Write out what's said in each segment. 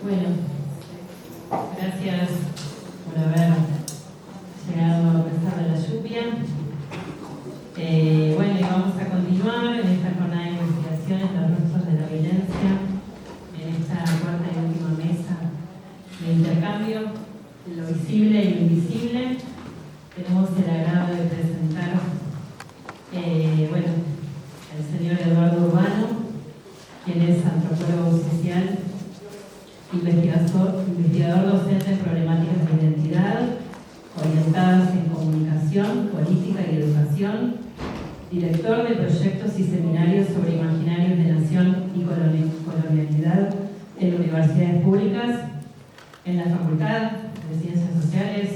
Bueno, gracias por haber llegado a pesar de la lluvia. Bueno, y vamos a continuar en esta jornada de investigación en los rostros de la violencia, en esta cuarta y última mesa de intercambio de lo visible y lo invisible. Tenemos el agrado de presentar al señor Eduardo Urbano, quien es antropólogo social, investigador docente en problemáticas de identidad orientadas en comunicación, política y educación, director de proyectos y seminarios sobre imaginarios de nación y colonialidad en universidades públicas, en la Facultad de Ciencias Sociales,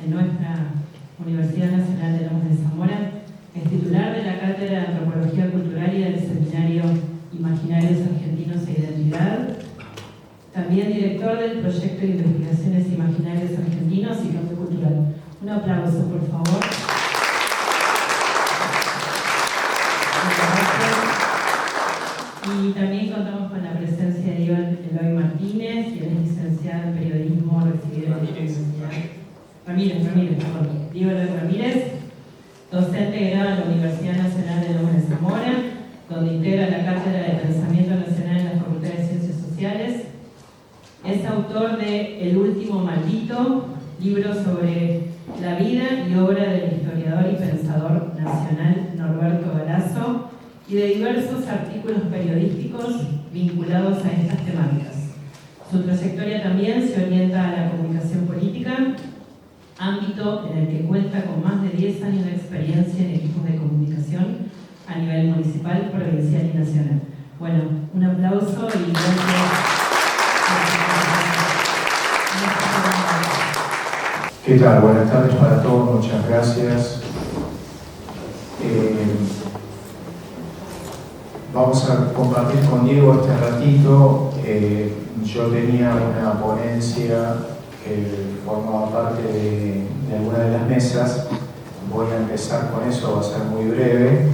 en nuestra Universidad Nacional de Lomas de Zamora. Es titular de la Cátedra de Antropología Cultural y del Seminario Imaginarios Argentinos e Identidad. También director del proyecto de investigaciones Imaginarios Argentinos y Cambio Cultural. Un aplauso, por favor. Y también contamos con la presencia de Eloy Martínez, quien es licenciado en periodismo, recibido en la Universidad Ramírez, Diego Eloy Ramírez, docente de grado en la Universidad Nacional de Lomas de Zamora, donde integra la Cátedra de Pensamiento Nacional en la Facultad de Ciencias Sociales. Es autor de El último maldito, libro sobre la vida y obra del historiador y pensador nacional Norberto Galazo, y de diversos artículos periodísticos vinculados a estas temáticas. Su trayectoria también se orienta a la comunicación política, ámbito en el que cuenta con más de 10 años de experiencia en equipos de comunicación a nivel municipal, provincial y nacional. Bueno, un aplauso y gracias. ¿Qué tal? Buenas tardes para todos, muchas gracias. Vamos a compartir con Diego este ratito. Yo tenía una ponencia que formaba parte de alguna de las mesas. Voy a empezar con eso, va a ser muy breve,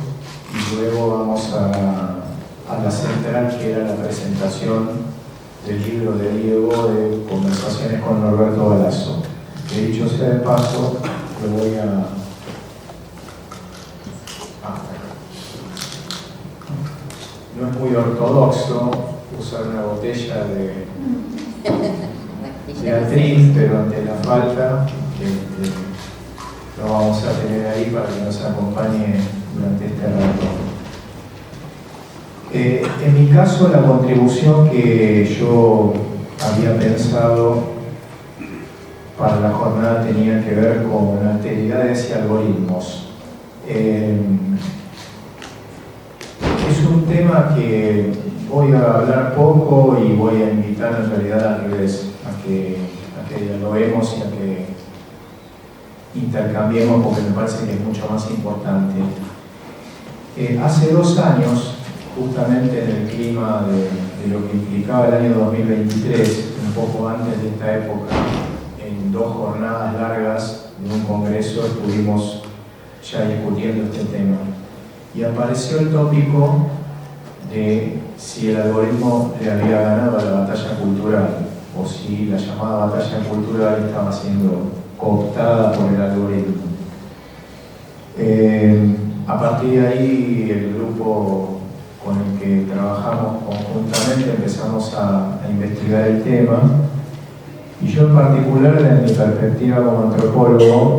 y luego vamos a la central, que era la presentación del libro de Diego de Conversaciones con Norberto Galazo. Que dicho sea de paso, le voy a... No es muy ortodoxo usar una botella de atril, pero ante la falta, lo vamos a tener ahí para que nos acompañe durante este rato. En mi caso, la contribución que yo había pensado para la jornada tenía que ver con alteridades y algoritmos. Es un tema que voy a hablar poco y voy a invitar en realidad al revés, a que dialoguemos y a que intercambiemos, porque me parece que es mucho más importante. Hace 2 años, justamente en el clima de lo que implicaba el año 2023, un poco antes de esta época, en 2 jornadas largas de un congreso estuvimos ya discutiendo este tema. Y apareció el tópico de si el algoritmo le había ganado a la batalla cultural, o si la llamada batalla cultural estaba siendo cooptada por el algoritmo. A partir de ahí, el grupo con el que trabajamos conjuntamente empezamos a investigar el tema, y yo en particular, desde mi perspectiva como antropólogo,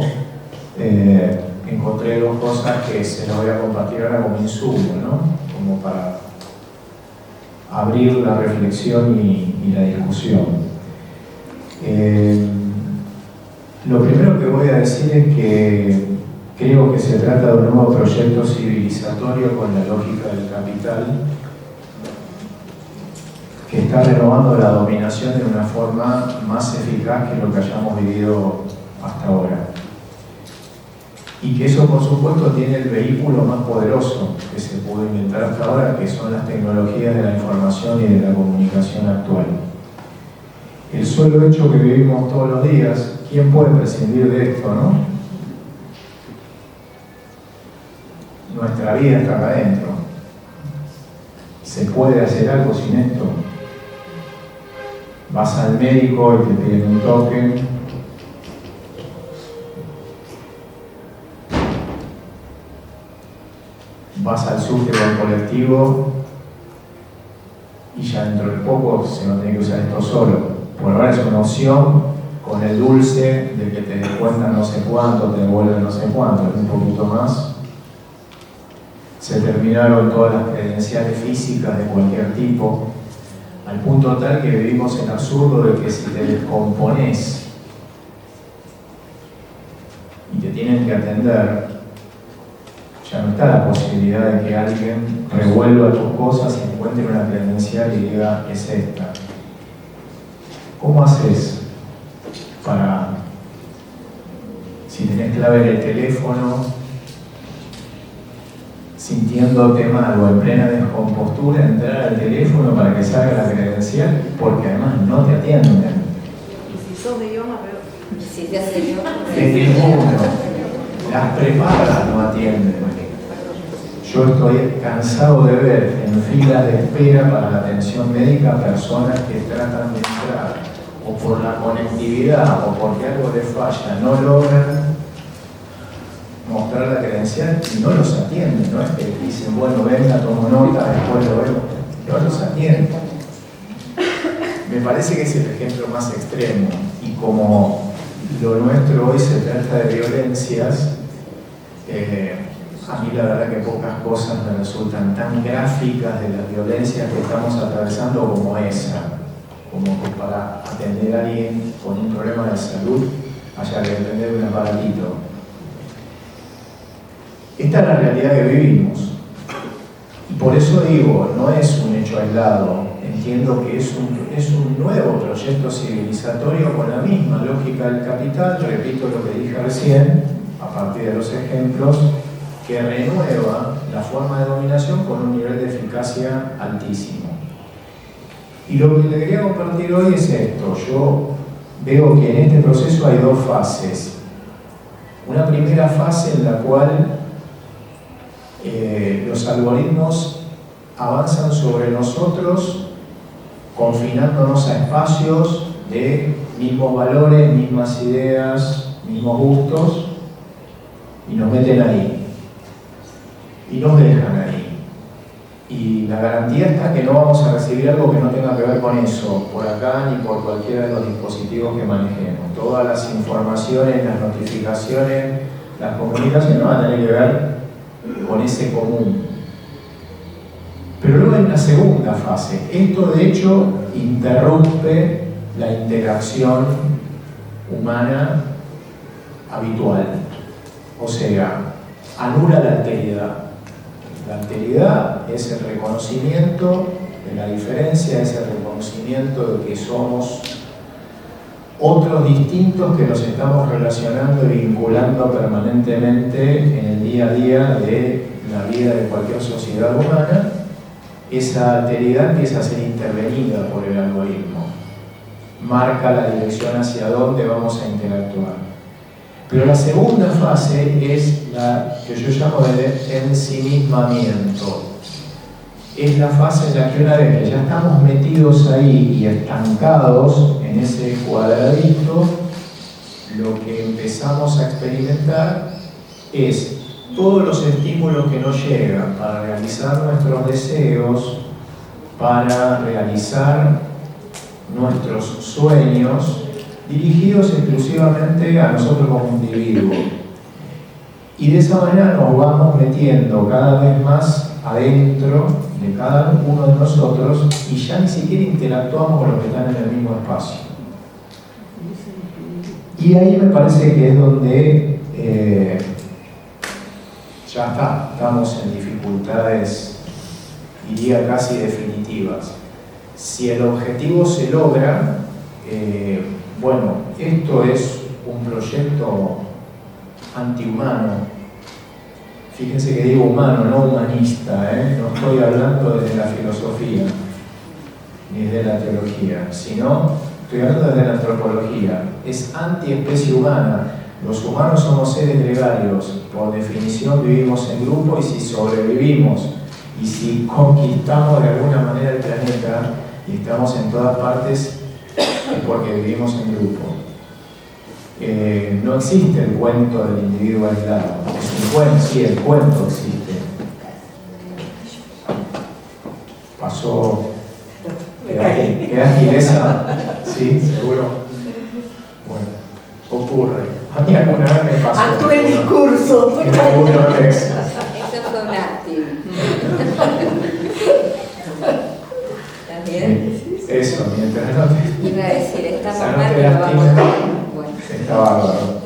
encontré 2 cosas que se las voy a compartir ahora como insumo, ¿no? Como para abrir la reflexión y la discusión. Lo primero que voy a decir es que creo que se trata de un nuevo proyecto civilizatorio con la lógica del capital, que está renovando la dominación de una forma más eficaz que lo que hayamos vivido hasta ahora. Y que eso, por supuesto, tiene el vehículo más poderoso que se pudo inventar hasta ahora, que son las tecnologías de la información y de la comunicación actual. El solo hecho que vivimos todos los días, ¿quién puede prescindir de esto, no? Nuestra vida está acá adentro. ¿Se puede hacer algo sin esto? Vas al médico y te piden un token. Vas al subte o al colectivo y ya dentro de poco se va a tener que usar esto solo. Por ahora es una opción con el dulce de que te descuentan no sé cuánto, te devuelven no sé cuánto, un poquito más. Se terminaron todas las credenciales físicas de cualquier tipo, al punto tal que vivimos el absurdo de que si te descompones y te tienen que atender, ya no está la posibilidad de que alguien revuelva tus cosas y encuentre una credencial y diga, es esta. ¿Cómo haces para, si tenés clave en el teléfono, sintiéndote mal o en plena descompostura, entrar al teléfono para que salga la credencial? Porque además no te atienden. Y si sos de idioma, peor. Si te hace idioma, Es ninguno. Las prepagas no atienden. Yo estoy cansado de ver en filas de espera para la atención médica personas que tratan de entrar o por la conectividad o porque algo les falla no logran mostrar la credencial y no los atienden. No es que dicen, bueno, venga, tomo nota, después lo veo. No los atienden. Me parece que es el ejemplo más extremo, y como lo nuestro hoy se trata de violencias, a mí la verdad que pocas cosas me resultan tan gráficas de las violencias que estamos atravesando como esa, como que para atender a alguien con un problema de salud haya que depender de un aparatito. Esta es la realidad que vivimos, y por eso digo, no es un hecho aislado. Entiendo que es un nuevo proyecto civilizatorio con la misma lógica del capital, repito lo que dije recién, a partir de los ejemplos, que renueva la forma de dominación con un nivel de eficacia altísimo. Y lo que le quería compartir hoy es esto. Yo veo que en este proceso hay dos fases. Una primera fase en la cual los algoritmos avanzan sobre nosotros, confinándonos a espacios de mismos valores, mismas ideas, mismos gustos, y nos meten ahí, y nos dejan ahí. Y la garantía está que no vamos a recibir algo que no tenga que ver con eso, por acá ni por cualquiera de los dispositivos que manejemos. Todas las informaciones, las notificaciones, las comunicaciones van a tener que ver con ese común. Pero luego hay una segunda fase. Esto de hecho interrumpe la interacción humana habitual. O sea, anula la alteridad. La alteridad es el reconocimiento de la diferencia, es el reconocimiento de que somos otros distintos que nos estamos relacionando y vinculando permanentemente en el día a día de la vida de cualquier sociedad humana. Esa alteridad empieza a ser intervenida por el algoritmo, marca la dirección hacia dónde vamos a interactuar. Pero la segunda fase es la que yo llamo de ensimismamiento. Es la fase en la que una vez que ya estamos metidos ahí y estancados en ese cuadradito, lo que empezamos a experimentar es todos los estímulos que nos llegan para realizar nuestros deseos, para realizar nuestros sueños, dirigidos exclusivamente a nosotros como individuos. Y de esa manera nos vamos metiendo cada vez más adentro de cada uno de nosotros y ya ni siquiera interactuamos con los que están en el mismo espacio. Y ahí me parece que es donde ya estamos en dificultades, diría casi definitivas. Si el objetivo se logra, bueno, esto es un proyecto antihumano. Fíjense que digo humano, no humanista, no estoy hablando desde la filosofía ni desde la teología, sino estoy hablando desde la antropología. Es antiespecie humana. Los humanos somos seres gregarios, por definición vivimos en grupo, y si sobrevivimos y si conquistamos de alguna manera el planeta y estamos en todas partes, es porque vivimos en grupo. No existe el cuento del individuo aislado. Es un cuento, sí, el cuento existe. Pasó. ¿Queda agileza? Sí, seguro. Bueno, ocurre. A mí alguna vez me pasó. Actúe el discurso. En algunos ex. Eso fue un acting. ¿Estás bien? Eso, mientras no te... Iba a decir, estamos no mal, te pero vamos lastimes, bien. Bueno. está bárbaro.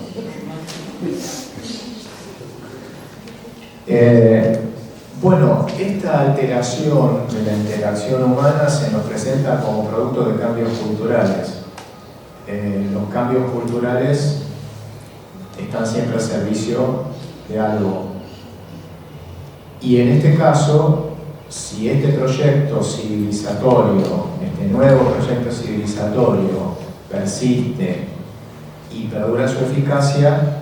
Bueno, esta alteración de la interacción humana se nos presenta como producto de cambios culturales. Los cambios culturales están siempre al servicio de algo. Y en este caso, si este proyecto civilizatorio, este nuevo proyecto civilizatorio persiste y perdura su eficacia,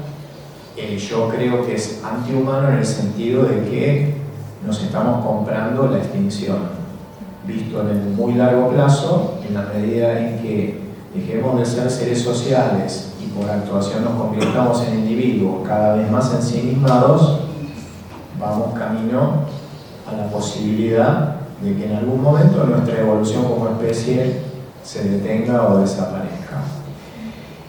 yo creo que es antihumano en el sentido de que nos estamos comprando la extinción, visto en el muy largo plazo, en la medida en que dejemos de ser seres sociales y por actuación nos convirtamos en individuos cada vez más ensimismados, vamos camino a la posibilidad de que en algún momento nuestra evolución como especie se detenga o desaparezca.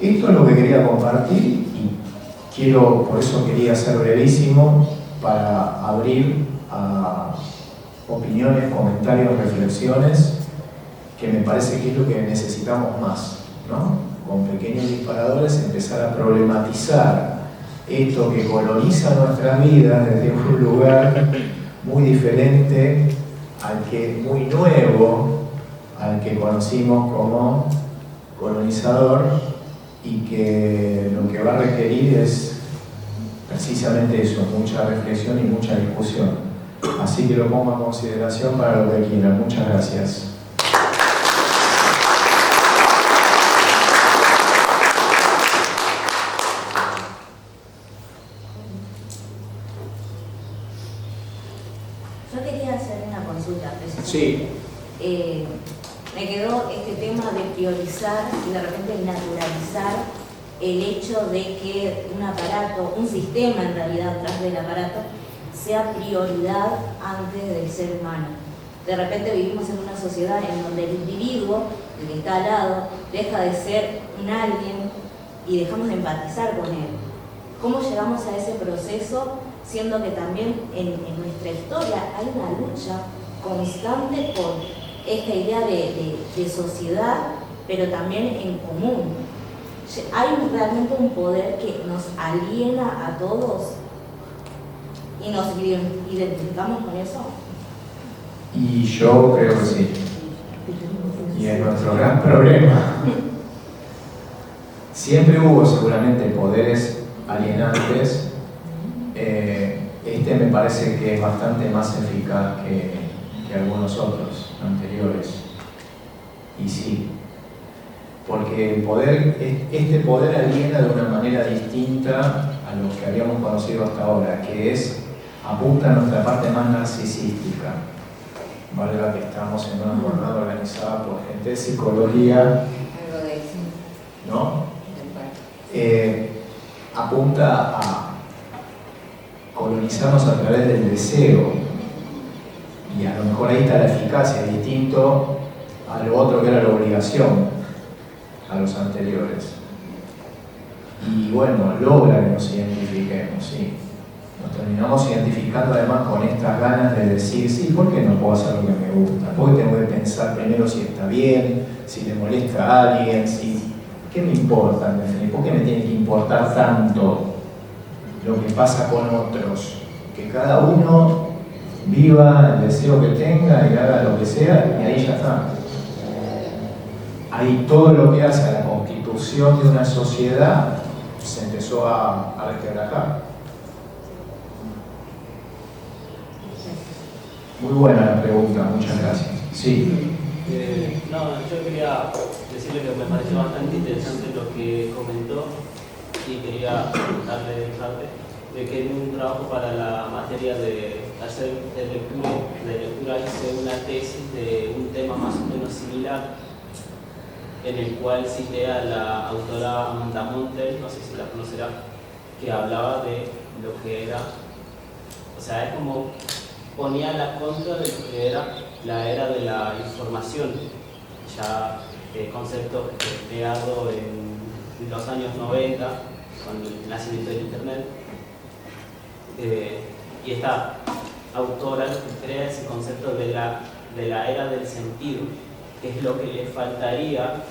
Esto es lo que quería compartir y por eso quería ser brevísimo para abrir a opiniones, comentarios, reflexiones, que me parece que es lo que necesitamos más, ¿no? Con pequeños disparadores empezar a problematizar esto que coloniza nuestras vidas desde un lugar muy diferente muy nuevo al que conocimos como colonizador, y que lo que va a requerir es precisamente eso, mucha reflexión y mucha discusión. Así que lo pongo a consideración para lo que quieran. Muchas gracias. Yo quería hacer una consulta, precisamente. Sí. Me quedó este tema de priorizar y de repente naturalizar el hecho de que un aparato, un sistema en realidad atrás del aparato, sea prioridad antes del ser humano. De repente vivimos en una sociedad en donde el individuo, el que está al lado, deja de ser un alguien y dejamos de empatizar con él. ¿Cómo llegamos a ese proceso, siendo que también en nuestra historia hay una lucha constante por esta idea de sociedad, pero también en común? Hay realmente un poder que nos aliena a todos y nos identificamos con eso. Y yo creo que sí. Y es nuestro gran problema. Siempre hubo seguramente poderes alienantes. Este me parece que es bastante más eficaz que algunos otros anteriores. Y sí, porque este poder aliena de una manera distinta a lo que habíamos conocido hasta ahora, que es apunta a nuestra parte más narcisística. Valga que estamos en una jornada organizada por gente de psicología, Algo de eso. ¿no? Apunta a colonizarnos a través del deseo, y a lo mejor ahí está la eficacia, distinto a lo otro que era la obligación, a los anteriores. Y bueno, logra que nos identifiquemos, sí. Nos terminamos identificando además con estas ganas de decir, sí, ¿por qué no puedo hacer lo que me gusta? ¿Por qué tengo que pensar primero si está bien, si le molesta a alguien, ¿qué me importa? ¿Por qué me tiene que importar tanto lo que pasa con otros? Que cada uno viva el deseo que tenga y haga lo que sea, y ahí ya está. Ahí todo lo que hace a la constitución de una sociedad se empezó a resquebrajar. Muy buena la pregunta, muchas gracias. Sí. Yo quería decirle que me pareció bastante interesante lo que comentó y quería preguntarle de que en un trabajo para la materia de lectura hice una tesis de un tema más o menos similar, en el cual cité a la autora Amanda Montel, no sé si la conocerá, que hablaba de lo que era, o sea, es como ponía la contra de lo que era la era de la información, ya concepto creado en los años 90, con el nacimiento del Internet. Y esta autora crea ese concepto de la era del sentido, que es lo que le faltaría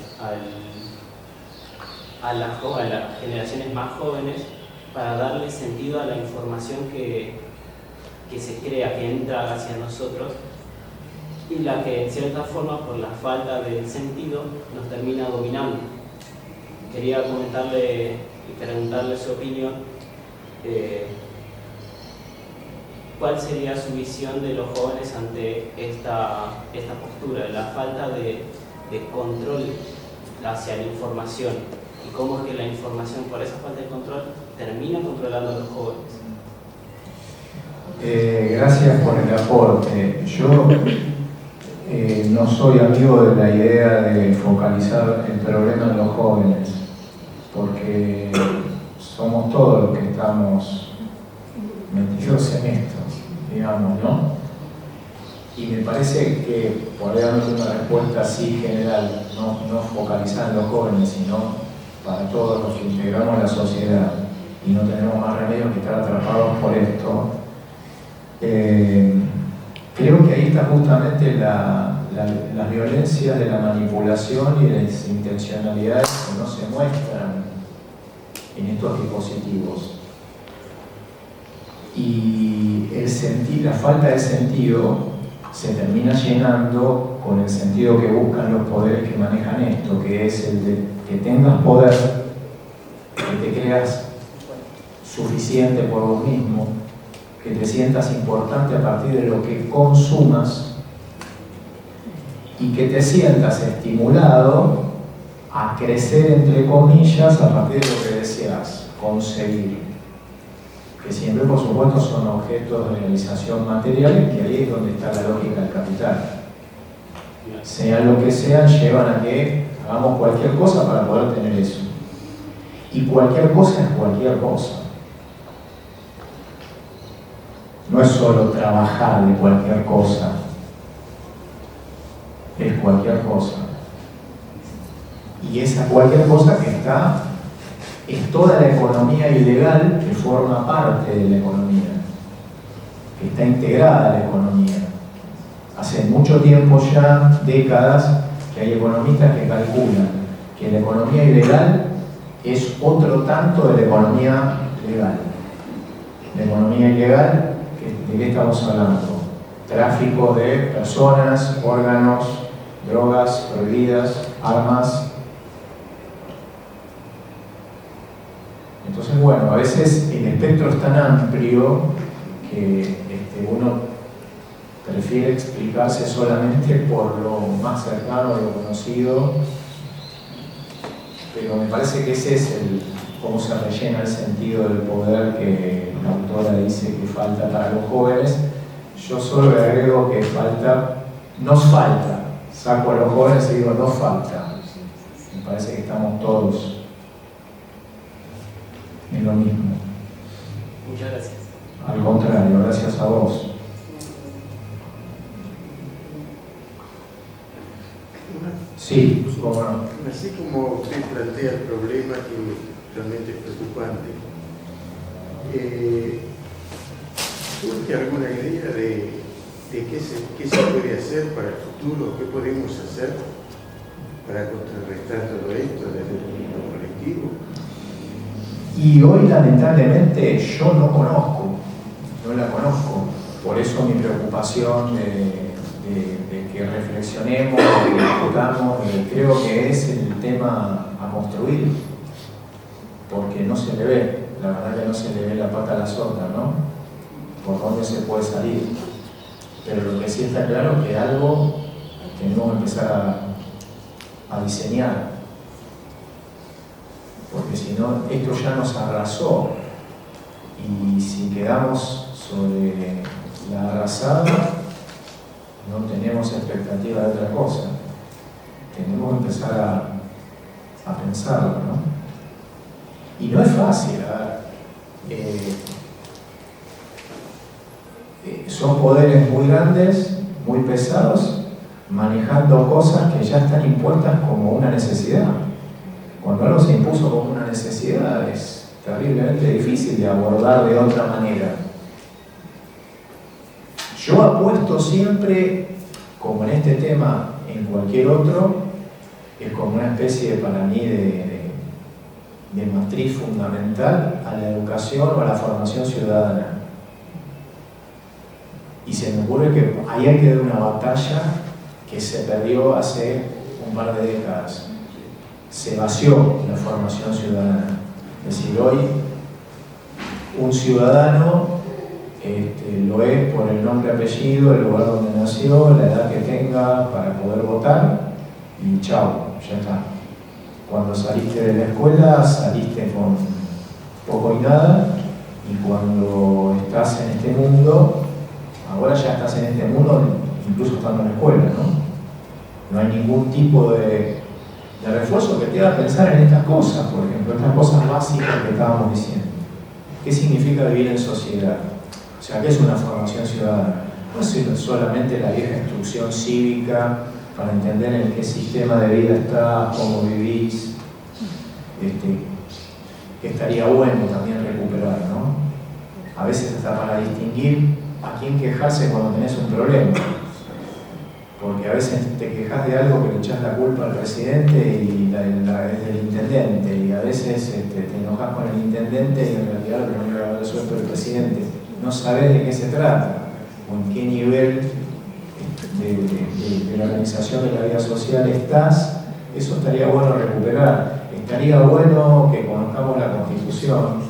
a las generaciones más jóvenes para darle sentido a la información que se crea, que entra hacia nosotros, y la que en cierta forma por la falta del sentido nos termina dominando. Quería comentarle y preguntarle su opinión. ¿Cuál sería su visión de los jóvenes ante esta postura, de la falta de control hacia la información? ¿Y cómo es que la información, por esa falta de control, termina controlando a los jóvenes? Gracias por el aporte. Yo no soy amigo de la idea de focalizar el problema en los jóvenes, porque somos todos los que estamos metidos en esto, digamos, ¿no? Y me parece que, por darnos una respuesta así general, no focalizar en los jóvenes, sino para todos los que integramos la sociedad y no tenemos más remedio que estar atrapados por esto, creo que ahí está justamente las violencias de la manipulación y de las intencionalidades que no se muestran en estos dispositivos. Y la falta de sentido se termina llenando con el sentido que buscan los poderes que manejan esto, que es el de que tengas poder, que te creas suficiente por vos mismo, que te sientas importante a partir de lo que consumas y que te sientas estimulado a crecer, entre comillas, a partir de lo que deseas conseguir, que siempre, por supuesto, son objetos de realización material, que ahí es donde está la lógica del capital. Sea lo que sean, llevan a que hagamos cualquier cosa para poder tener eso. Y cualquier cosa es cualquier cosa. No es solo trabajar de cualquier cosa, es cualquier cosa. Y esa cualquier cosa que está es toda la economía ilegal que forma parte de la economía, que está integrada a la economía. Hace mucho tiempo ya, décadas, que hay economistas que calculan que la economía ilegal es otro tanto de la economía legal. La economía ilegal, ¿de qué estamos hablando? Tráfico de personas, órganos, drogas prohibidas, armas. Entonces, bueno, a veces el espectro es tan amplio que uno prefiere explicarse solamente por lo más cercano, lo conocido, pero me parece que ese es cómo se rellena el sentido del poder que la autora dice que falta para los jóvenes. Yo solo le agrego que nos falta, saco a los jóvenes y digo nos falta. Me parece que estamos todos en lo mismo. Muchas gracias. Al contrario, gracias a vos. Sí, cómo no. Así como usted plantea el problema, que realmente es preocupante, ¿surge alguna idea de qué se puede hacer para el futuro? ¿Qué podemos hacer para contrarrestar todo esto desde lo colectivo? Y hoy, lamentablemente, yo no la conozco. Por eso mi preocupación de que reflexionemos, de que discutamos, creo que es el tema a construir, porque no se le ve, la verdad que no se le ve la pata a la sota, ¿no? Por dónde se puede salir. Pero lo que sí está claro es que algo tenemos que empezar a diseñar, porque si no, esto ya nos arrasó, y si quedamos sobre la arrasada, no tenemos expectativa de otra cosa. Tenemos que empezar pensarlo, ¿no? Y no es fácil, son poderes muy grandes, muy pesados, manejando cosas que ya están impuestas como una necesidad. Cuando algo se impuso como una necesidad es terriblemente difícil de abordar de otra manera. Yo apuesto siempre, como en este tema, en cualquier otro, es como una especie, para mí, de matriz fundamental a la educación o a la formación ciudadana. Y se me ocurre que ahí hay que dar una batalla que se perdió hace un par de décadas. Se vació la formación ciudadana. Es decir, hoy un ciudadano lo es por el nombre, apellido, el lugar donde nació, la edad que tenga para poder votar y chao, ya está. Cuando saliste de la escuela, saliste con poco y nada, y cuando estás en este mundo, ahora ya estás en este mundo, incluso estando en la escuela, ¿no? No hay ningún tipo de refuerzo que te haga pensar en estas cosas, por ejemplo, estas cosas básicas que estábamos diciendo. ¿Qué significa vivir en sociedad? O sea, ¿qué es una formación ciudadana? No es solamente la vieja instrucción cívica para entender en qué sistema de vida estás, cómo vivís, que estaría bueno también recuperar, ¿no? A veces hasta para distinguir a quién quejarse cuando tenés un problema. Porque a veces te quejas de algo que le echás la culpa al presidente y es del intendente, y a veces te enojas con el intendente y en realidad lo que no le va a resuelto el presidente. No sabes de qué se trata o en qué nivel de la organización de la vida social estás. Eso estaría bueno recuperar. Estaría bueno que conozcamos la Constitución,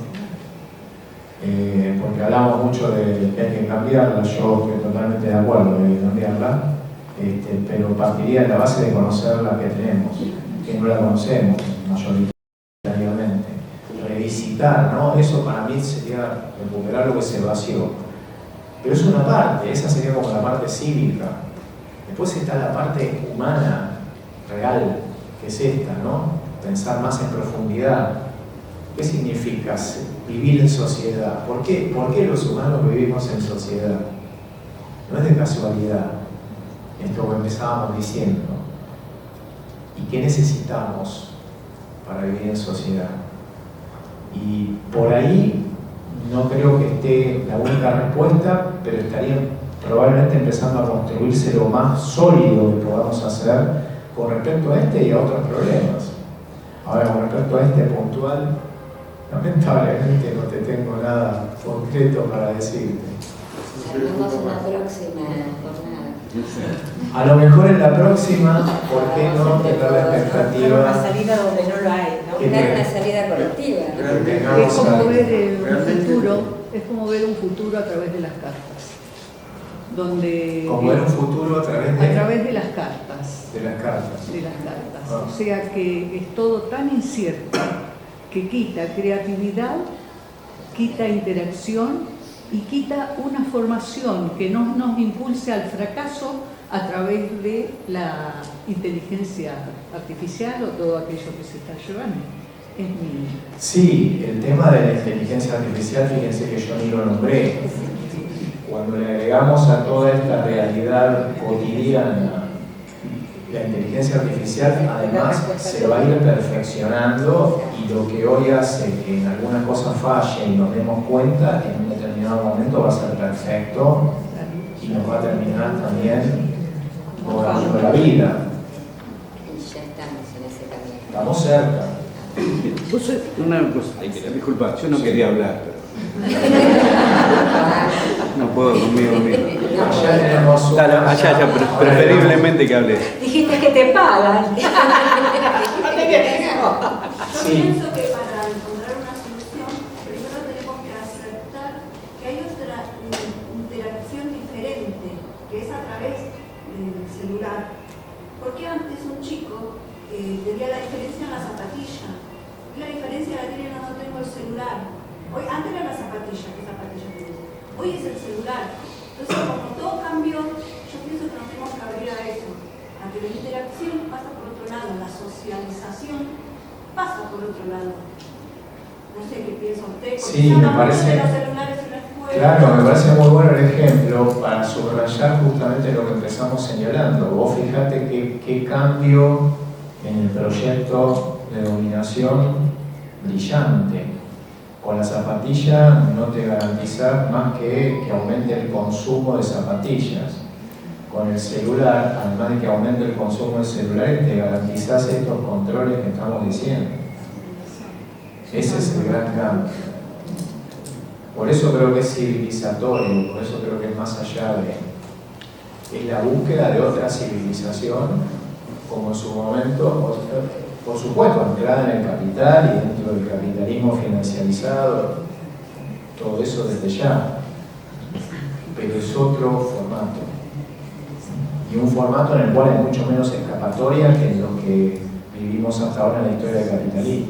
porque hablamos mucho de que hay que cambiarla. Yo estoy totalmente de acuerdo de cambiarla, pero partiría de la base de conocer la que tenemos, que no la conocemos mayoritariamente. Revisitar, ¿no? Eso para mí sería recuperar lo que se vació. Pero es una parte, esa sería como la parte cívica. Después está la parte humana, real, que es esta, ¿no? Pensar más en profundidad. ¿Qué significa vivir en sociedad? ¿Por qué los humanos vivimos en sociedad? No es de casualidad esto que empezábamos diciendo. ¿Y qué necesitamos para vivir en sociedad? Y por ahí no creo que esté la única respuesta, pero estaría probablemente empezando a construirse lo más sólido que podamos hacer con respecto a este y a otros problemas. Ahora, con respecto a este puntual, lamentablemente no te tengo nada concreto para decirte. Haremos una próxima jornada. A lo mejor en la próxima, ¿por qué no tener la expectativa? Una salida donde no lo hay, ¿no? Dar una salida colectiva, ¿no? Es como ver un futuro a través de las cartas. Donde Como ver un futuro a través de las cartas. de las cartas. De las cartas. Ah. O sea que es todo tan incierto que quita creatividad, quita interacción y quita una formación que no nos impulse al fracaso a través de la inteligencia artificial o todo aquello que se está llevando. Es mi... Sí, el tema de la inteligencia artificial, fíjense que yo ni lo nombré. Cuando le agregamos a toda esta realidad cotidiana la inteligencia artificial, además se va a ir perfeccionando, y lo que hoy hace que en algunas cosas falle y nos demos cuenta, en un determinado momento va a ser perfecto y nos va a terminar también gobernando la vida. Ya estamos en ese camino. Estamos cerca. Una cosa, disculpa, yo no quería hablar, pero no puedo conmigo mismo. Allá tenemos Dale, allá, preferiblemente que hable. Dijiste que te pagan. Sí. Yo pienso que para encontrar una solución, primero tenemos que aceptar que hay otra interacción diferente, que es a través del celular. Porque antes un chico tenía la diferencia en la zapatilla. Y la diferencia la tiene no tengo el celular. Hoy, antes era la zapatilla, ¿qué zapatilla tenés? Hoy es el celular. Entonces, como todo cambió, yo pienso que nos tenemos que abrir a eso. A que la interacción pasa por otro lado, la socialización pasa por otro lado. No sé qué piensa usted. Sí, me parece. Los celulares en la escuela. Claro, me parece muy bueno el ejemplo para subrayar justamente lo que empezamos señalando. Vos fijate qué cambio en el proyecto de dominación brillante. Con la zapatilla no te garantiza más que aumente el consumo de zapatillas. Con el celular, además de que aumente el consumo de celulares, te garantizás estos controles que estamos diciendo. Ese es el gran cambio. Por eso creo que es civilizatorio, por eso creo que es más allá de... Es la búsqueda de otra civilización, como en su momento, por supuesto, anclada en el capital y dentro del capitalismo financiarizado, todo eso desde ya. Pero es otro formato. Y un formato en el cual hay mucho menos escapatoria que en lo que vivimos hasta ahora en la historia del capitalismo.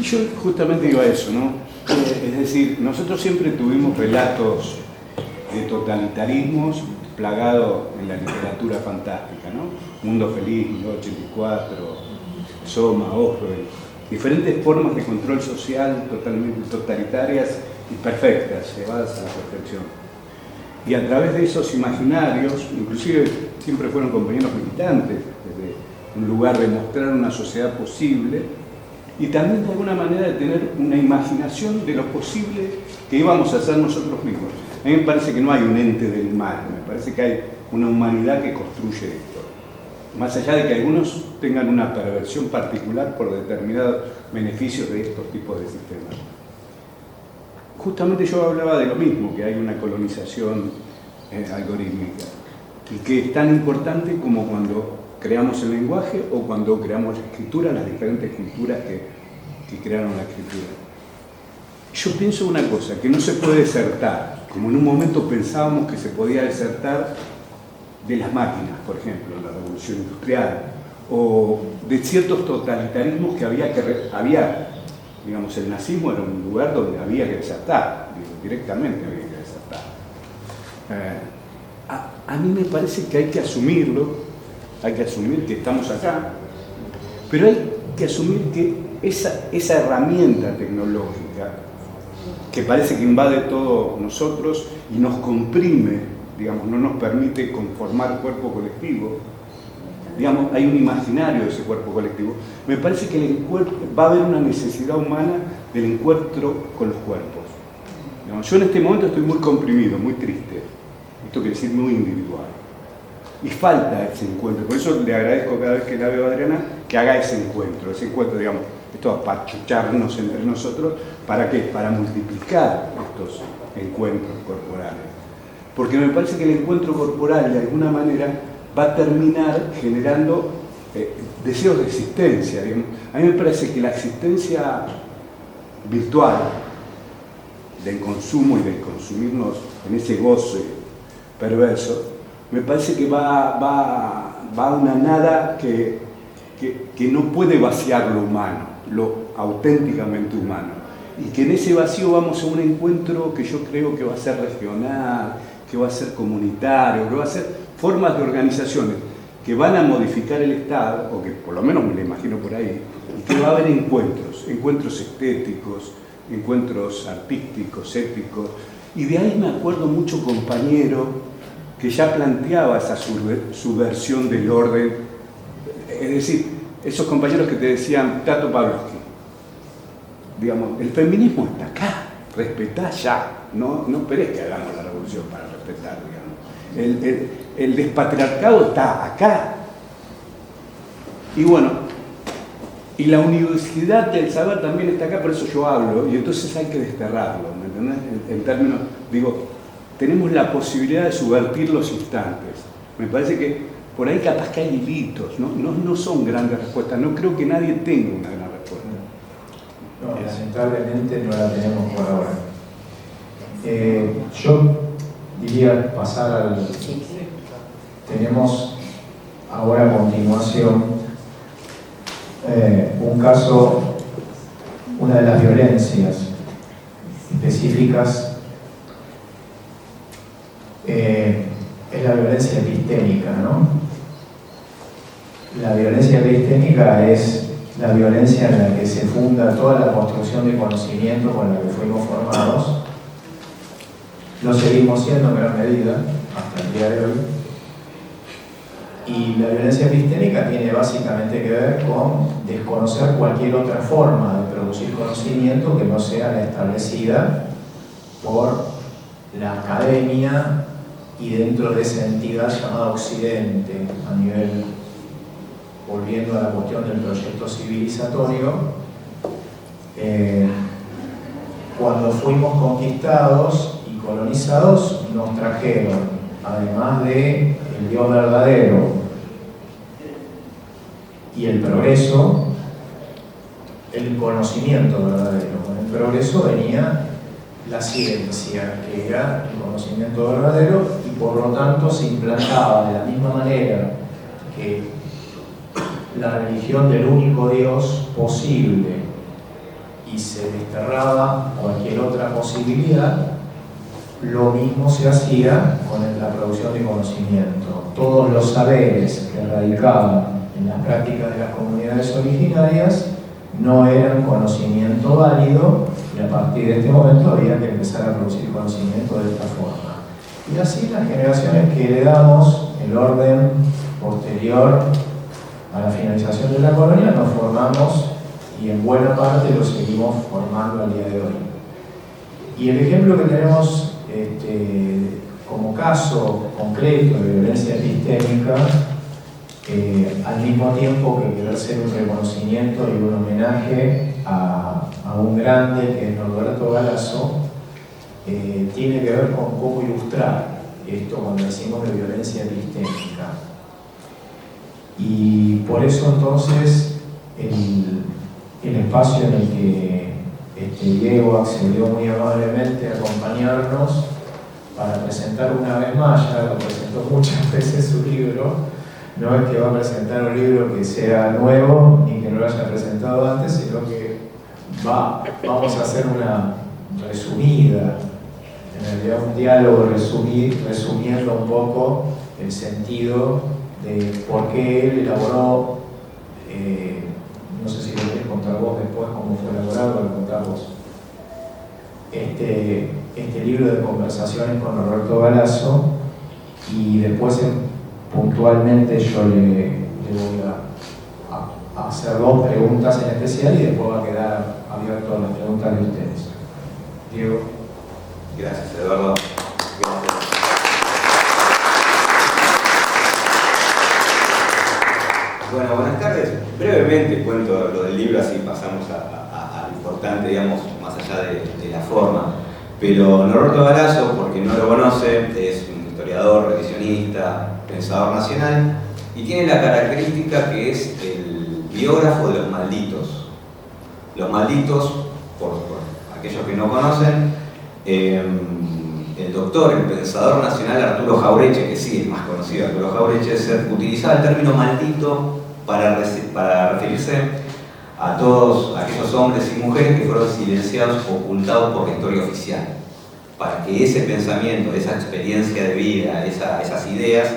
Yo justamente iba a eso, ¿no? Es decir, nosotros siempre tuvimos relatos de totalitarismos plagados en la literatura fantástica, ¿no? Mundo Feliz, 1984, Soma, Orwell, diferentes formas de control social totalmente totalitarias y perfectas, llevadas a la perfección. Y a través de esos imaginarios, inclusive siempre fueron compañeros militantes, desde un lugar de mostrar una sociedad posible, y también de alguna manera de tener una imaginación de lo posible que íbamos a hacer nosotros mismos. A mí me parece que no hay un ente del mal, me parece que hay una humanidad que construye esto. Más allá de que algunos tengan una perversión particular por determinados beneficios de estos tipos de sistemas. Justamente yo hablaba de lo mismo, que hay una colonización algorítmica, y que es tan importante como cuando creamos el lenguaje o cuando creamos la escritura, las diferentes culturas que crearon la escritura. Yo pienso una cosa, que no se puede desertar, como en un momento pensábamos que se podía desertar de las máquinas, por ejemplo, la revolución industrial, o de ciertos totalitarismos que había, digamos, el nazismo era un lugar donde había que desertar, directamente había que desertar. A mí me parece que hay que asumirlo, hay que asumir que estamos acá, pero hay que asumir que esa herramienta tecnológica que parece que invade todos nosotros y nos comprime, digamos, no nos permite conformar cuerpo colectivo, digamos, hay un imaginario de ese cuerpo colectivo, me parece que va a haber una necesidad humana del encuentro con los cuerpos. Digamos, yo en este momento estoy muy comprimido, muy triste, esto quiere decir muy individual. Y falta ese encuentro, por eso le agradezco cada vez que la veo a Adriana que haga ese encuentro, digamos, esto apachucharnos entre nosotros, ¿para qué? Para multiplicar estos encuentros corporales. Porque me parece que el encuentro corporal de alguna manera va a terminar generando deseos de existencia. Digamos. A mí me parece que la existencia virtual del consumo y del consumirnos en ese goce perverso, me parece que va a una nada que no puede vaciar lo humano, lo auténticamente humano. Y que en ese vacío vamos a un encuentro que yo creo que va a ser regional, que va a ser comunitario, que va a ser formas de organizaciones que van a modificar el Estado, o que por lo menos me lo imagino por ahí, y que va a haber encuentros estéticos, encuentros artísticos, épicos. Y de ahí me acuerdo mucho compañero que ya planteaba esa subversión del orden, es decir, esos compañeros que te decían, Tato Pavlovsky, digamos, el feminismo está acá, respetá ya, no esperes que hagamos la revolución para respetar, digamos. El despatriarcado está acá. Y bueno, y la universidad del saber también está acá, por eso yo hablo, y entonces hay que desterrarlo, ¿me entendés? En términos, digo, tenemos la posibilidad de subvertir los instantes. Me parece que por ahí capaz que hay hilitos, no son grandes respuestas, no creo que nadie tenga una gran respuesta. No, lamentablemente no la tenemos por ahora. Yo diría pasar al... Tenemos ahora a continuación un caso, una de las violencias específicas es la violencia epistémica, ¿no? La violencia epistémica es la violencia en la que se funda toda la construcción de conocimiento con la que fuimos formados. Lo seguimos siendo en gran medida hasta el día de hoy. Y la violencia epistémica tiene básicamente que ver con desconocer cualquier otra forma de producir conocimiento que no sea la establecida por la academia y dentro de esa entidad llamada Occidente, a nivel, volviendo a la cuestión del proyecto civilizatorio. Cuando fuimos conquistados y colonizados, nos trajeron, además de el Dios verdadero y el progreso, el conocimiento verdadero. Con el progreso venía la ciencia, que era el conocimiento verdadero, y por lo tanto se implantaba de la misma manera que la religión del único Dios posible y se desterraba cualquier otra posibilidad. Lo mismo se hacía con la producción de conocimiento. Todos los saberes que radicaban en las prácticas de las comunidades originarias no eran conocimiento válido, y a partir de este momento había que empezar a producir conocimiento de esta forma. Y así las generaciones que heredamos el orden posterior a la finalización de la colonia nos formamos, y en buena parte lo seguimos formando al día de hoy. Y el ejemplo que tenemos como caso concreto de violencia epistémica, al mismo tiempo que querer ser un reconocimiento y un homenaje a un grande que es Norberto Galasso, tiene que ver con cómo ilustrar esto cuando decimos de violencia epistémica. Y por eso entonces el espacio en el que Diego accedió muy amablemente a acompañarnos para presentar una vez más, ya lo presentó muchas veces su libro, no es que va a presentar un libro que sea nuevo ni que no lo haya presentado antes, sino que vamos a hacer una resumida, en realidad un diálogo resumiendo un poco el sentido de por qué él elaboró, no sé si lo querés contar vos después cómo fue elaborado, lo contás vos, este libro de conversaciones con Norberto Galasso, y después puntualmente yo le voy a hacer dos preguntas en especial, y después va a quedar abierto a las preguntas de ustedes. Diego. Gracias, Eduardo. Gracias. Bueno, buenas tardes. Brevemente cuento lo del libro, así pasamos a lo importante, digamos, más allá de la forma. Pero Norberto Galasso, porque no lo conoce, es un historiador, revisionista, pensador nacional, y tiene la característica que es el biógrafo de los malditos. Los malditos, por aquellos que no conocen, el doctor, el pensador nacional Arturo Jauretche, que sí es más conocido, Arturo Jauretche, utilizaba el término maldito para referirse a todos aquellos hombres y mujeres que fueron silenciados o ocultados por la historia oficial, para que ese pensamiento, esa experiencia de vida, esas ideas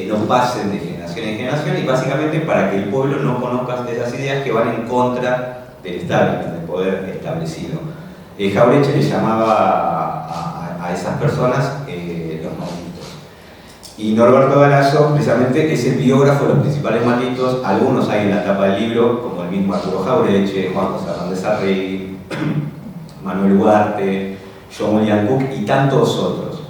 no pasen de generación en generación, y básicamente para que el pueblo no conozca esas ideas que van en contra del establishment, del poder establecido. Jauretche le llamaba a esas personas los malditos. Y Norberto Galasso, precisamente, es el biógrafo de los principales malditos. Algunos hay en la tapa del libro, como el mismo Arturo Jauretche, Juan José Hernández Arregui, Manuel Ugarte, John William Cook y tantos otros.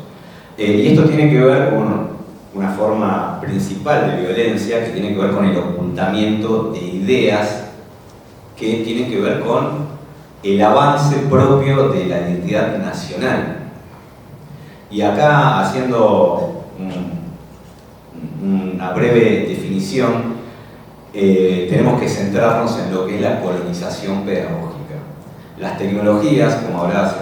Y esto tiene que ver con una forma principal de violencia que tiene que ver con el ocultamiento de ideas que tienen que ver con el avance propio de la identidad nacional. Y acá, haciendo una breve definición, tenemos que centrarnos en lo que es la colonización pedagógica. Las tecnologías, como hablaba hace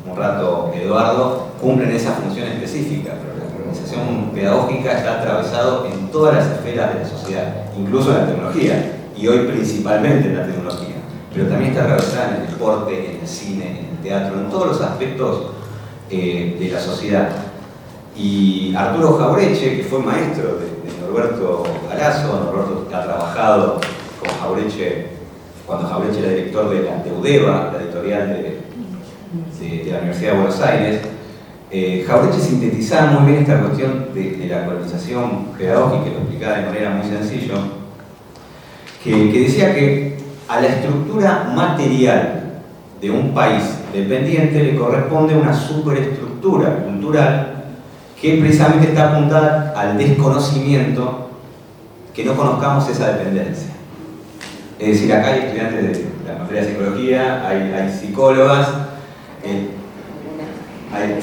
un rato Eduardo, cumplen esa función específica, pero la colonización pedagógica está atravesado en todas las esferas de la sociedad, incluso en la tecnología, y hoy principalmente en la tecnología, pero también está atravesada en el deporte, en el cine, en el teatro, en todos los aspectos de la sociedad. Y Arturo Jauretche, que fue maestro de Norberto Galasso, Norberto ha trabajado con Jauretche, cuando Jauretche era director de la Udeva, la editorial de la Universidad de Buenos Aires, Jauretche sintetizaba muy bien esta cuestión de la colonización pedagógica, que lo explicaba de manera muy sencilla, que decía que a la estructura material de un país dependiente le corresponde una superestructura cultural que precisamente está apuntada al desconocimiento, que no conozcamos esa dependencia. Es decir, acá hay estudiantes de la materia de psicología, hay psicólogas.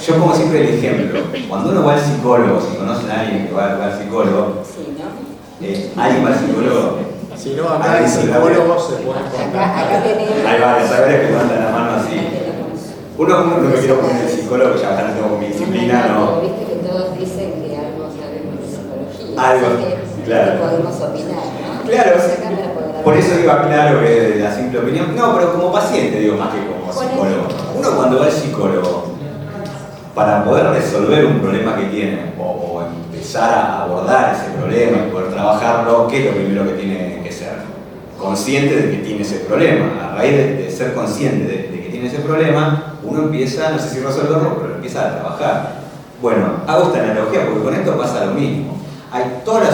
Yo pongo siempre el ejemplo, cuando uno va al psicólogo, si conocen a alguien que va al psicólogo, alguien va al psicólogo. Si no, acá hay psicólogos, se pueden contar. Hay varios saberes que levantan la mano así. Uno no me quiero poner el psicólogo, ya bastante tengo con mi disciplina, ¿no? Viste que todos dicen que algo sabemos de psicología. Algo, claro. Podemos opinar, ¿no? Claro, por eso digo aclaro que de la simple opinión. No, pero como paciente, digo, más que como psicólogo. Uno cuando va al psicólogo, para poder resolver un problema que tiene o empezar a abordar ese problema y poder trabajarlo, ¿qué es lo primero que tiene que ser? Consciente de que tiene ese problema. A raíz de ser consciente de que tiene ese problema, uno empieza, no sé si resolverlo, pero empieza a trabajar. Bueno, hago esta analogía porque con esto pasa lo mismo. Hay toda la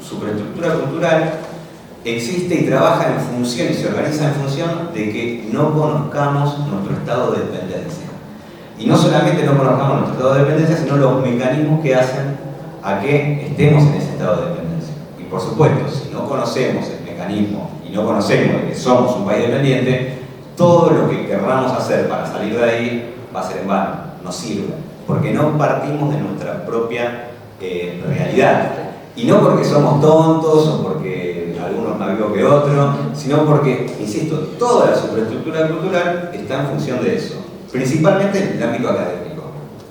superestructura cultural, existe y trabaja en función y se organiza en función de que no conozcamos nuestro estado de dependencia. Y no solamente no conozcamos nuestro estado de dependencia, sino los mecanismos que hacen a que estemos en ese estado de dependencia. Y por supuesto, si no conocemos el mecanismo y no conocemos que somos un país dependiente, todo lo que querramos hacer para salir de ahí va a ser en vano, no sirve, porque no partimos de nuestra propia realidad. Y no porque somos tontos o porque algunos más vivos que otros, sino porque, insisto, toda la superestructura cultural está en función de eso. Principalmente en el ámbito académico.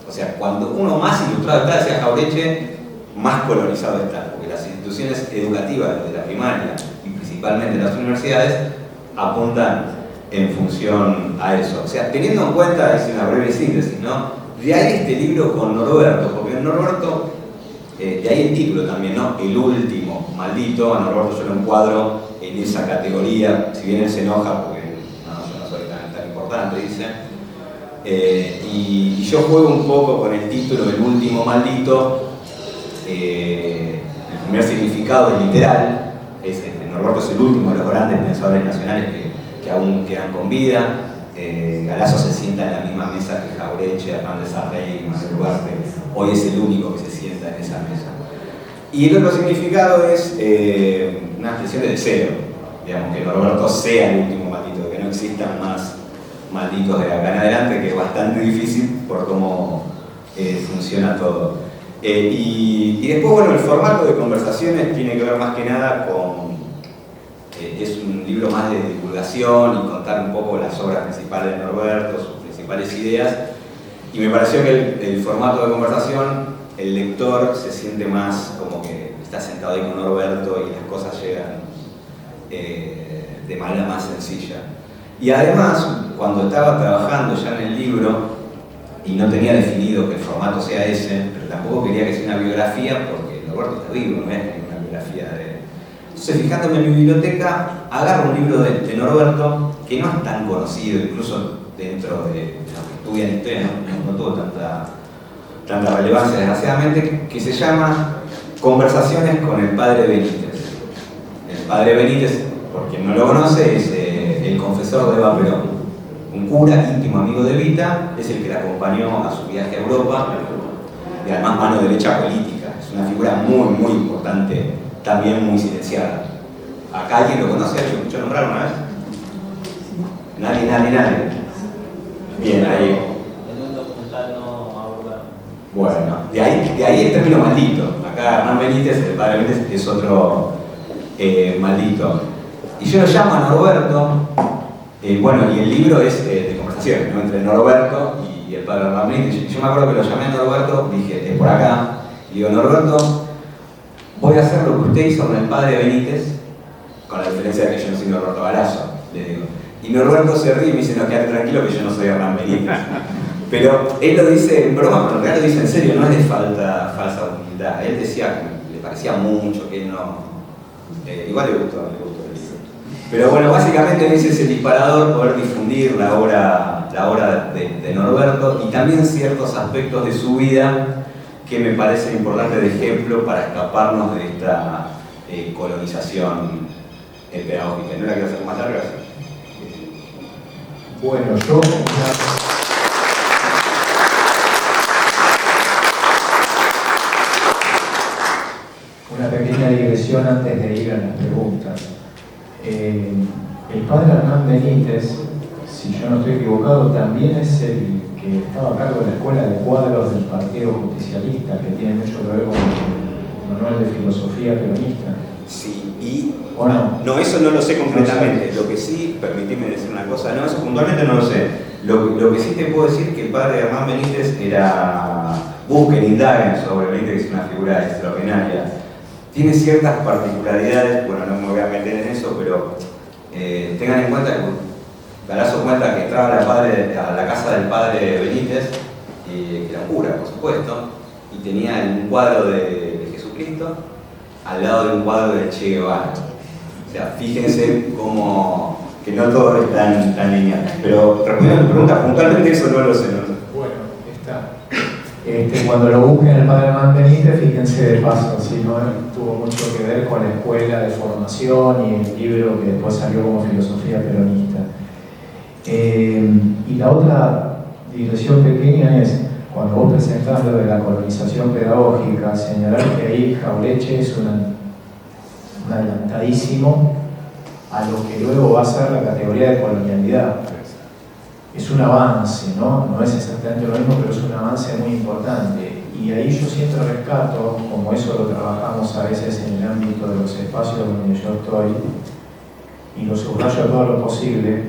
O sea, cuando uno más ilustrado está, decía Jauretche, más colonizado está, porque las instituciones educativas de la primaria y principalmente las universidades apuntan en función a eso. O sea, teniendo en cuenta, es una breve síntesis, ¿no? De ahí este libro con Norberto, porque Norberto, de ahí el título también, ¿no? El último maldito. A Norberto yo lo encuadro en esa categoría, si bien él se enoja porque yo no soy tan importante, dice. Y yo juego un poco con el título El último maldito. El primer significado es literal, Norberto es el último de los grandes pensadores nacionales que aún quedan con vida. Galasso se sienta en la misma mesa que Jauretche, Hernández Arrey y Manuel Duarte. Hoy es el único que se sienta en esa mesa. Y el otro significado es una expresión de deseo, digamos, que Norberto sea el último maldito, que no existan más malditos de acá en adelante, que es bastante difícil por cómo funciona todo. Y después, bueno, el formato de conversaciones tiene que ver más que nada con... es un libro más de divulgación y contar un poco las obras principales de Norberto, sus principales ideas. Y me pareció que el formato de conversación, el lector se siente más como que está sentado ahí con Norberto y las cosas llegan de manera más sencilla. Y además, cuando estaba trabajando ya en el libro, y no tenía definido que el formato sea ese, pero tampoco quería que sea una biografía, porque Norberto está vivo, no es una biografía de... Entonces, fijándome en mi biblioteca, agarro un libro de Norberto, que no es tan conocido, incluso dentro de los que estudian historia, no tuvo tanta relevancia, desgraciadamente, que se llama Conversaciones con el Padre Benítez. El Padre Benítez, por quien no lo conoce, es el confesor de Eva Perón. Un cura íntimo amigo de Evita, es el que la acompañó a su viaje a Europa, y además mano derecha política. Es una figura muy, muy importante, también muy silenciada. ¿Acá alguien lo conoce? ¿Alguien lo escuchó nombrar una vez? Nadie. Bien, ahí. En un documental no abordaron. Bueno, de ahí el término maldito. Acá Hernán Benítez, el padre Benítez, es otro maldito. Y yo lo llamo a Norberto. Bueno, y el libro es de conversación, ¿no? Entre Norberto y el padre Hernán Benítez. Yo me acuerdo que lo llamé a Norberto, dije, es por acá. Y digo, Norberto, voy a hacer lo que usted hizo con el padre Benítez, con la diferencia de que yo no soy Norberto Galasso, le digo. Y Norberto se ríe y me dice, no, quédate tranquilo que yo no soy Hernán Benítez. Pero él lo dice en broma, pero en realidad lo dice en serio, no es de falsa humildad. Él decía que le parecía mucho, que él no... igual le gustó el libro. Pero bueno, básicamente ese es el disparador, poder difundir la obra de Norberto y también ciertos aspectos de su vida que me parecen importantes de ejemplo para escaparnos de esta colonización pedagógica. ¿No la quiero hacer más larga? Bueno, yo... Una pequeña digresión antes de ir a las preguntas. El padre Hernán Benítez, si yo no estoy equivocado, también es el que estaba a cargo de la Escuela de Cuadros del Partido Justicialista, que tiene mucho que ver con el manual de filosofía peronista. Sí, y... ¿O no? No, eso no lo sé concretamente. Lo que sí, permitime decir una cosa, no, eso puntualmente no lo sé. Lo que sí te puedo decir es que el padre Hernán Benítez era... Busquen, indaguen sobre Benítez, que es una figura extraordinaria. Tiene ciertas particularidades, bueno, no me voy a meter en eso, pero tengan en cuenta que Galasso cuenta que entraba a la casa del padre Benítez, que era un cura, por supuesto, y tenía un cuadro de Jesucristo al lado de un cuadro de Che Guevara. O sea, fíjense cómo que no todo es tan lineal. Pero respondiendo a tu pregunta, puntualmente eso no lo sé. Bueno, está. Cuando lo busquen el padre Hernán Benítez, fíjense de paso, ¿sí? ¿No? Tuvo mucho que ver con la escuela de formación y el libro que después salió como filosofía peronista. Y la otra digresión pequeña es, cuando vos presentás lo de la colonización pedagógica, señalar que ahí Jauretche es un adelantadísimo a lo que luego va a ser la categoría de colonialidad. Es un avance, ¿no? No es exactamente lo mismo, pero es un avance muy importante. Y ahí yo siempre rescato, como eso lo trabajamos a veces en el ámbito de los espacios donde yo estoy, y lo subrayo todo lo posible,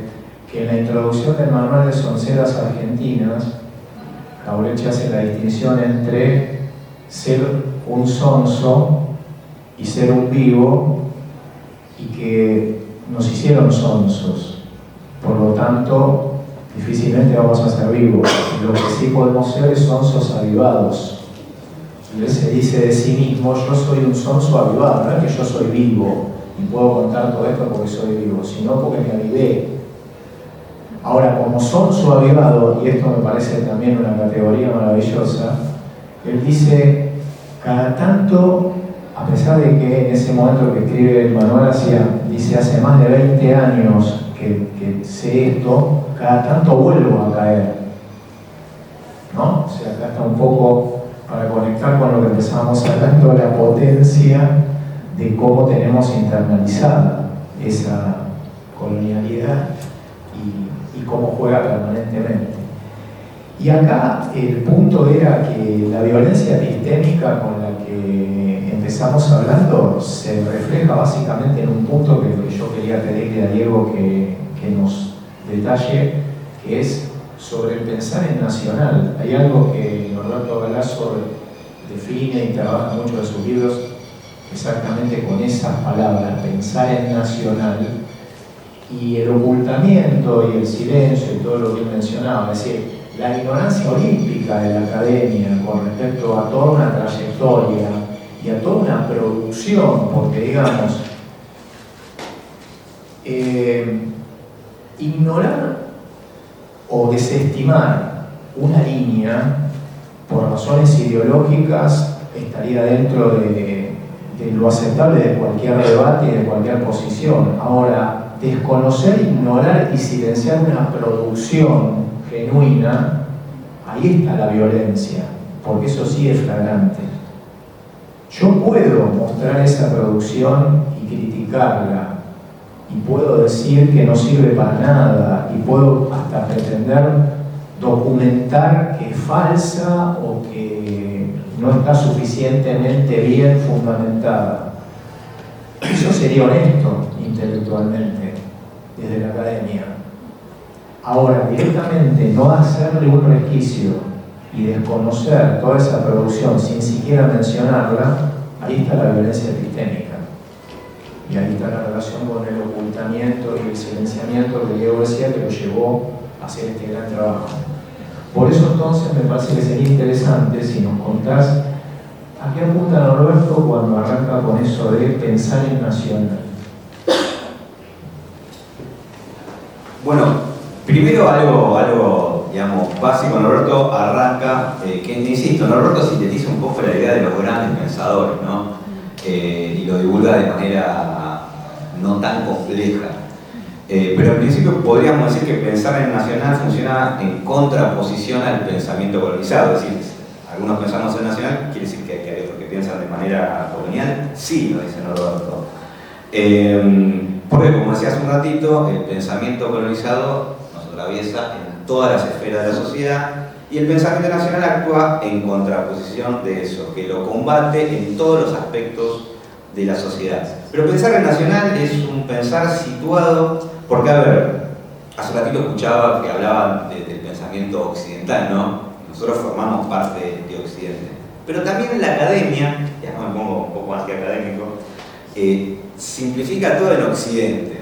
que en la introducción del manual de sonceras argentinas, Jauretche hace la distinción entre ser un sonso y ser un vivo, y que nos hicieron sonsos. Por lo tanto, difícilmente vamos a ser vivos. Lo que sí podemos ser es sonsos avivados. Y él se dice de sí mismo, yo soy un sonso avivado, no es que yo soy vivo y puedo contar todo esto porque soy vivo, sino porque me avivé. Ahora, como sonso avivado, y esto me parece también una categoría maravillosa, él dice, cada tanto, a pesar de que en ese momento que escribe el manual dice hace más de 20 años que sé esto, cada tanto vuelvo a caer, ¿no? O sea, acá está un poco para conectar con lo que empezábamos hablando, la potencia de cómo tenemos internalizada esa colonialidad y cómo juega permanentemente. Y acá el punto era que la violencia epistémica con la que empezamos hablando se refleja básicamente en un punto que yo quería pedirle a Diego que nos detalle, que es sobre el pensar en nacional. Hay algo que Norberto Galasso define y trabaja mucho en sus libros exactamente con esas palabras, pensar en nacional, y el ocultamiento y el silencio y todo lo que él mencionaba, es decir, la ignorancia olímpica de la academia con respecto a toda una trayectoria y a toda una producción, porque digamos, ignorar o desestimar una línea por razones ideológicas estaría dentro de lo aceptable de cualquier debate y de cualquier posición. Ahora, desconocer, ignorar y silenciar una producción genuina, ahí está la violencia, porque eso sí es flagrante. Yo puedo mostrar esa producción y criticarla, y puedo decir que no sirve para nada, y puedo hasta pretender documentar que es falsa o que no está suficientemente bien fundamentada. Eso sería honesto intelectualmente desde la academia. Ahora, directamente no hacerle un resquicio y desconocer toda esa producción sin siquiera mencionarla, ahí está la violencia epistémica. Y ahí está la relación con el ocultamiento y el silenciamiento que Diego decía que lo llevó a hacer este gran trabajo. Por eso entonces me parece que sería interesante si nos contás a qué apunta Norberto cuando arranca con eso de pensar en nacional. Bueno, primero algo digamos, básico. Norberto arranca, que insisto, Norberto sintetiza un poco la idea de los grandes pensadores, ¿no? Y lo divulga de manera no tan compleja. Pero en principio podríamos decir que pensar en nacional funciona en contraposición al pensamiento colonizado. Es decir, algunos pensamos en nacional, quiere decir que hay otros que piensan de manera colonial. Sí, lo dice Norberto. Porque, como decía hace un ratito, el pensamiento colonizado nos atraviesa en todas las esferas de la sociedad y el pensamiento nacional actúa en contraposición de eso, que lo combate en todos los aspectos de la sociedad. Pero pensar en nacional es un pensar situado, porque a ver, hace ratito escuchaba que hablaban del pensamiento occidental, ¿no? Nosotros formamos parte de Occidente. Pero también en la academia, ya me pongo un poco antiacadémico, simplifica todo en Occidente.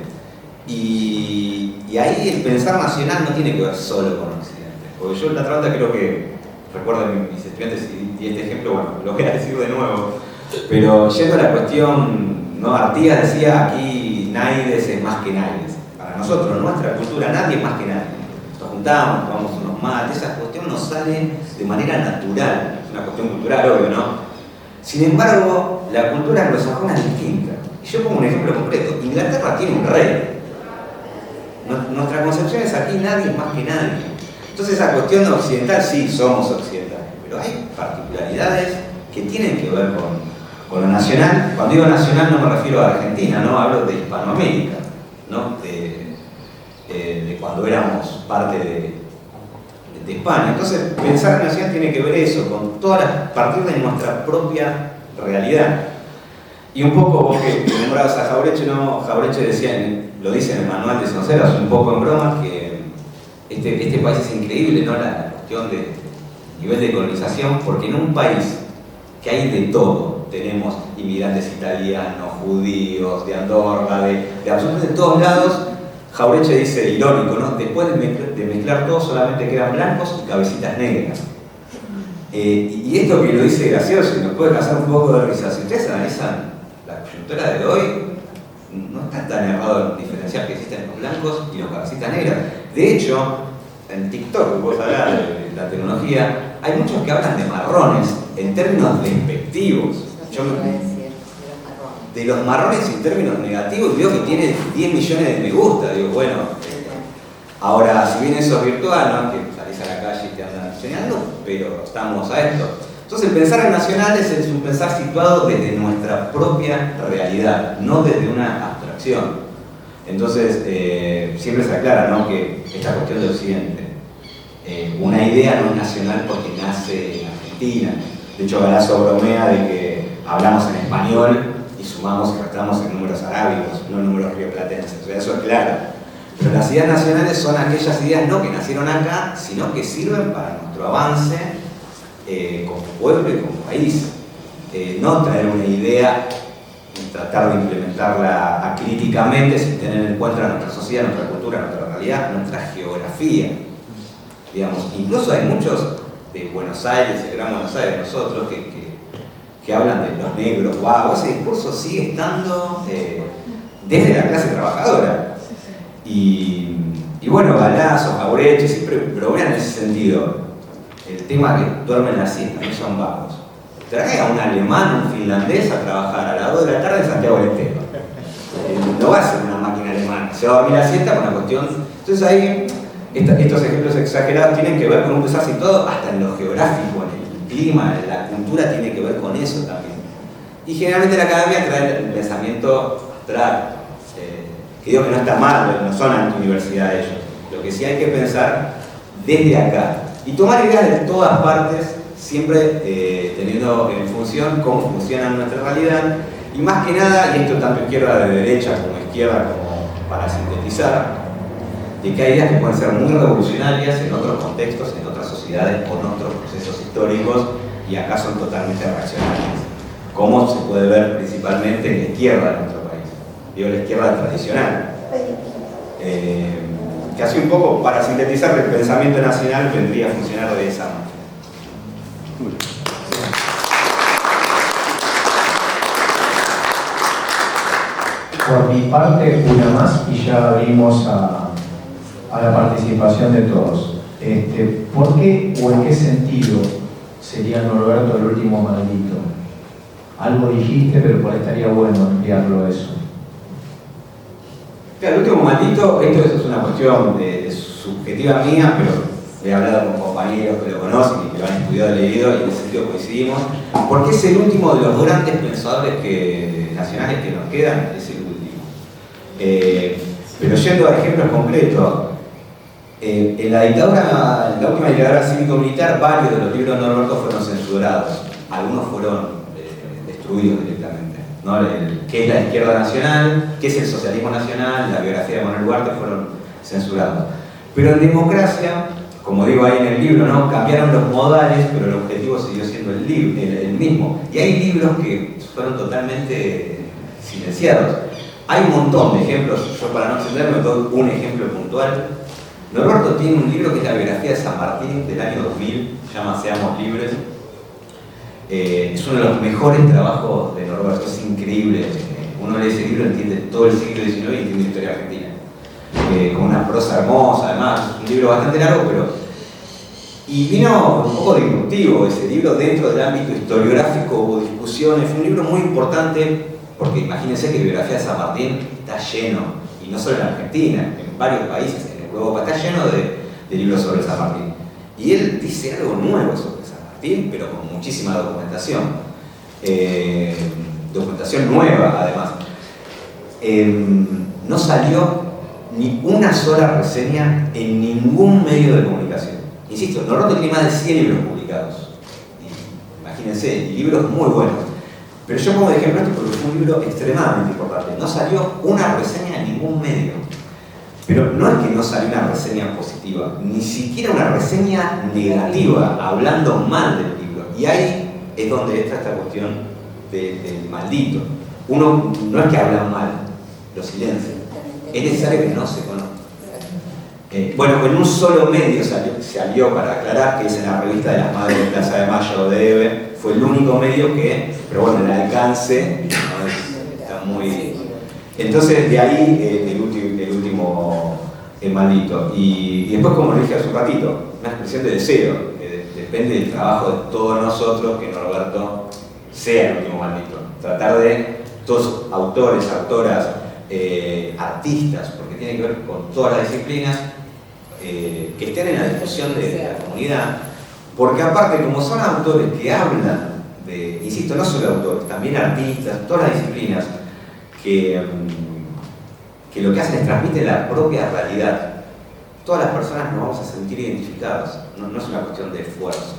Y ahí el pensar nacional no tiene que ver solo con Occidente. Porque yo en la trata creo que, recuerdo mis estudiantes y este ejemplo, bueno, lo voy a decir de nuevo, pero yendo a la cuestión, ¿no? Artigas decía, aquí Naides es más que Naides. Para nosotros, en nuestra cultura, nadie es más que nadie. Nos juntamos, tomamos unos mates, esa cuestión nos sale de manera natural, es una cuestión cultural, obvio, ¿no? Sin embargo, la cultura anglosajona es distinta. Y yo pongo un ejemplo concreto. Inglaterra tiene un rey. Nuestra concepción es aquí nadie es más que nadie. Entonces esa cuestión occidental, sí, somos occidentales, pero hay particularidades que tienen que ver con lo nacional. Cuando digo nacional no me refiero a Argentina, no hablo de Hispanoamérica, ¿no? De cuando éramos parte de España. Entonces pensar en nacional tiene que ver eso, con todas las, partir de nuestra propia realidad. Y un poco, vos que nombrabas a Jauretche, ¿no? Jauretche decía, lo dice en el manual de Sonceras, un poco en broma, que este país es increíble, ¿no? La cuestión del nivel de colonización, porque en un país que hay de todo, tenemos inmigrantes italianos, judíos, de Andorra, de absolutamente todos lados. Jauretche dice, irónico, ¿no? Después de mezclar todo solamente quedan blancos y cabecitas negras. Y esto que lo dice gracioso y nos puede causar un poco de risa. Si ustedes analizan la coyuntura de hoy, no está tan errado en diferenciar que existen los blancos y los cabecitas negras. De hecho, en TikTok, vos hablar de la tecnología, hay muchos que hablan de marrones en términos despectivos. De los marrones en términos negativos, veo que tiene 10 millones de me gusta. Digo, bueno, ahora, si bien eso es virtual, ¿no? Que salís a la calle y te andan enseñando, pero estamos a esto. Entonces, el pensar en nacionales es un pensar situado desde nuestra propia realidad, no desde una abstracción. Entonces, siempre se aclara, ¿no? Que esta cuestión de Occidente, una idea no es nacional porque nace en Argentina. De hecho, Galazo bromea de que hablamos en español y sumamos y restamos en números arábigos, no en números rioplatenses. O sea, eso es claro. Pero las ideas nacionales son aquellas ideas no que nacieron acá, sino que sirven para nuestro avance como pueblo y como país. No traer una idea y tratar de implementarla acríticamente sin tener en cuenta nuestra sociedad, nuestra cultura, nuestra realidad, nuestra geografía. Digamos, incluso hay muchos de Buenos Aires, el Gran Buenos Aires, nosotros, que hablan de los negros, wow, ese discurso sigue estando desde la clase trabajadora. Y bueno, Galazo, Jauretche, siempre bromean en ese sentido. El tema que duermen la siesta, no son vagos. Trae a un alemán, un finlandés a trabajar a las 2 de la tarde en Santiago del Estero. No va a ser una máquina alemana, se va a dormir la siesta con una cuestión. Entonces ahí, estos ejemplos exagerados tienen que ver con un desastre y todo, hasta en lo geográfico, en el clima, en la cultura tiene que ver con eso también. Y generalmente la academia trae el pensamiento abstracto. Que digo que no está mal, no son anti-universidad ellos. Lo que sí hay que pensar desde acá. Y tomar ideas de todas partes, siempre teniendo en función cómo funciona nuestra realidad. Y más que nada, y esto tanto izquierda de derecha como izquierda, como para sintetizar, de que hay ideas que pueden ser muy revolucionarias en otros contextos, en otras sociedades, con otros procesos históricos, y acá son totalmente reaccionarias. Como se puede ver principalmente en la izquierda de nuestro país. Digo, la izquierda tradicional. Que así un poco, para sintetizar, el pensamiento nacional vendría a funcionar de esa manera. Por mi parte, una más y ya abrimos a a la participación de todos. ¿Por qué o en qué sentido sería Norberto el último maldito? Algo dijiste, pero por ahí estaría bueno ampliarlo eso. Claro, el último maldito, esto es una cuestión subjetiva mía, pero he hablado con compañeros que lo conocen y que lo han estudiado, leído, y en ese sentido coincidimos, porque es el último de los grandes pensadores nacionales que nos quedan, es el último. Pero yendo a ejemplos concretos, en la dictadura, en la última dictadura cívico-militar, varios de los libros de Norberto fueron censurados, algunos fueron destruidos directamente, ¿no? ¿Qué es la izquierda nacional? ¿Qué es el socialismo nacional? La biografía de Manuel Ugarte fueron censurados. Pero en democracia, como digo ahí en el libro, ¿no? Cambiaron los modales, pero el objetivo siguió siendo el mismo. Y hay libros que fueron totalmente silenciados. Hay un montón de ejemplos, yo para no extenderme doy un ejemplo puntual. Norberto tiene un libro que es la biografía de San Martín del año 2000, se llama Seamos Libres. Es uno de los mejores trabajos de Norberto, es increíble. Uno lee ese libro, entiende todo el siglo XIX y entiende la historia argentina. Con una prosa hermosa, además, es un libro bastante largo, pero... Y vino un poco disruptivo ese libro dentro del ámbito historiográfico, hubo discusiones, fue un libro muy importante, porque imagínense que la biografía de San Martín está lleno, y no solo en Argentina, en varios países, en Europa, está lleno de libros sobre San Martín. Y él dice algo nuevo sobre San Martín, pero con muchísima documentación. Documentación nueva, además. No salió ni una sola reseña en ningún medio de comunicación. Insisto, Norberto tiene más de 100 libros publicados. Imagínense, libros muy buenos. Pero yo pongo de ejemplo esto porque fue un libro extremadamente importante. No salió una reseña en ningún medio. Pero no es que no salió una reseña positiva, ni siquiera una reseña negativa, hablando mal del libro. Y ahí es donde entra esta cuestión del maldito. Uno no es que habla mal, lo silencia. Es necesario que no se conozca. Bueno, en un solo medio salió para aclarar, que es en la revista de las Madres de Plaza de Mayo de EVE. Fue el único medio que, pero bueno, el alcance no está muy... Entonces, de ahí el último maldito. Y después, como lo dije hace un ratito, una expresión de deseo, que depende del trabajo de todos nosotros, que Norberto sea el último maldito. Tratar de todos autores, autoras, artistas, porque tiene que ver con todas las disciplinas, que estén en la discusión de la comunidad, porque aparte, como son autores que hablan de, insisto, no solo autores, también artistas, todas las disciplinas, que lo que hacen es transmitir la propia realidad. Todas las personas nos vamos a sentir identificados, no es una cuestión de esfuerzo.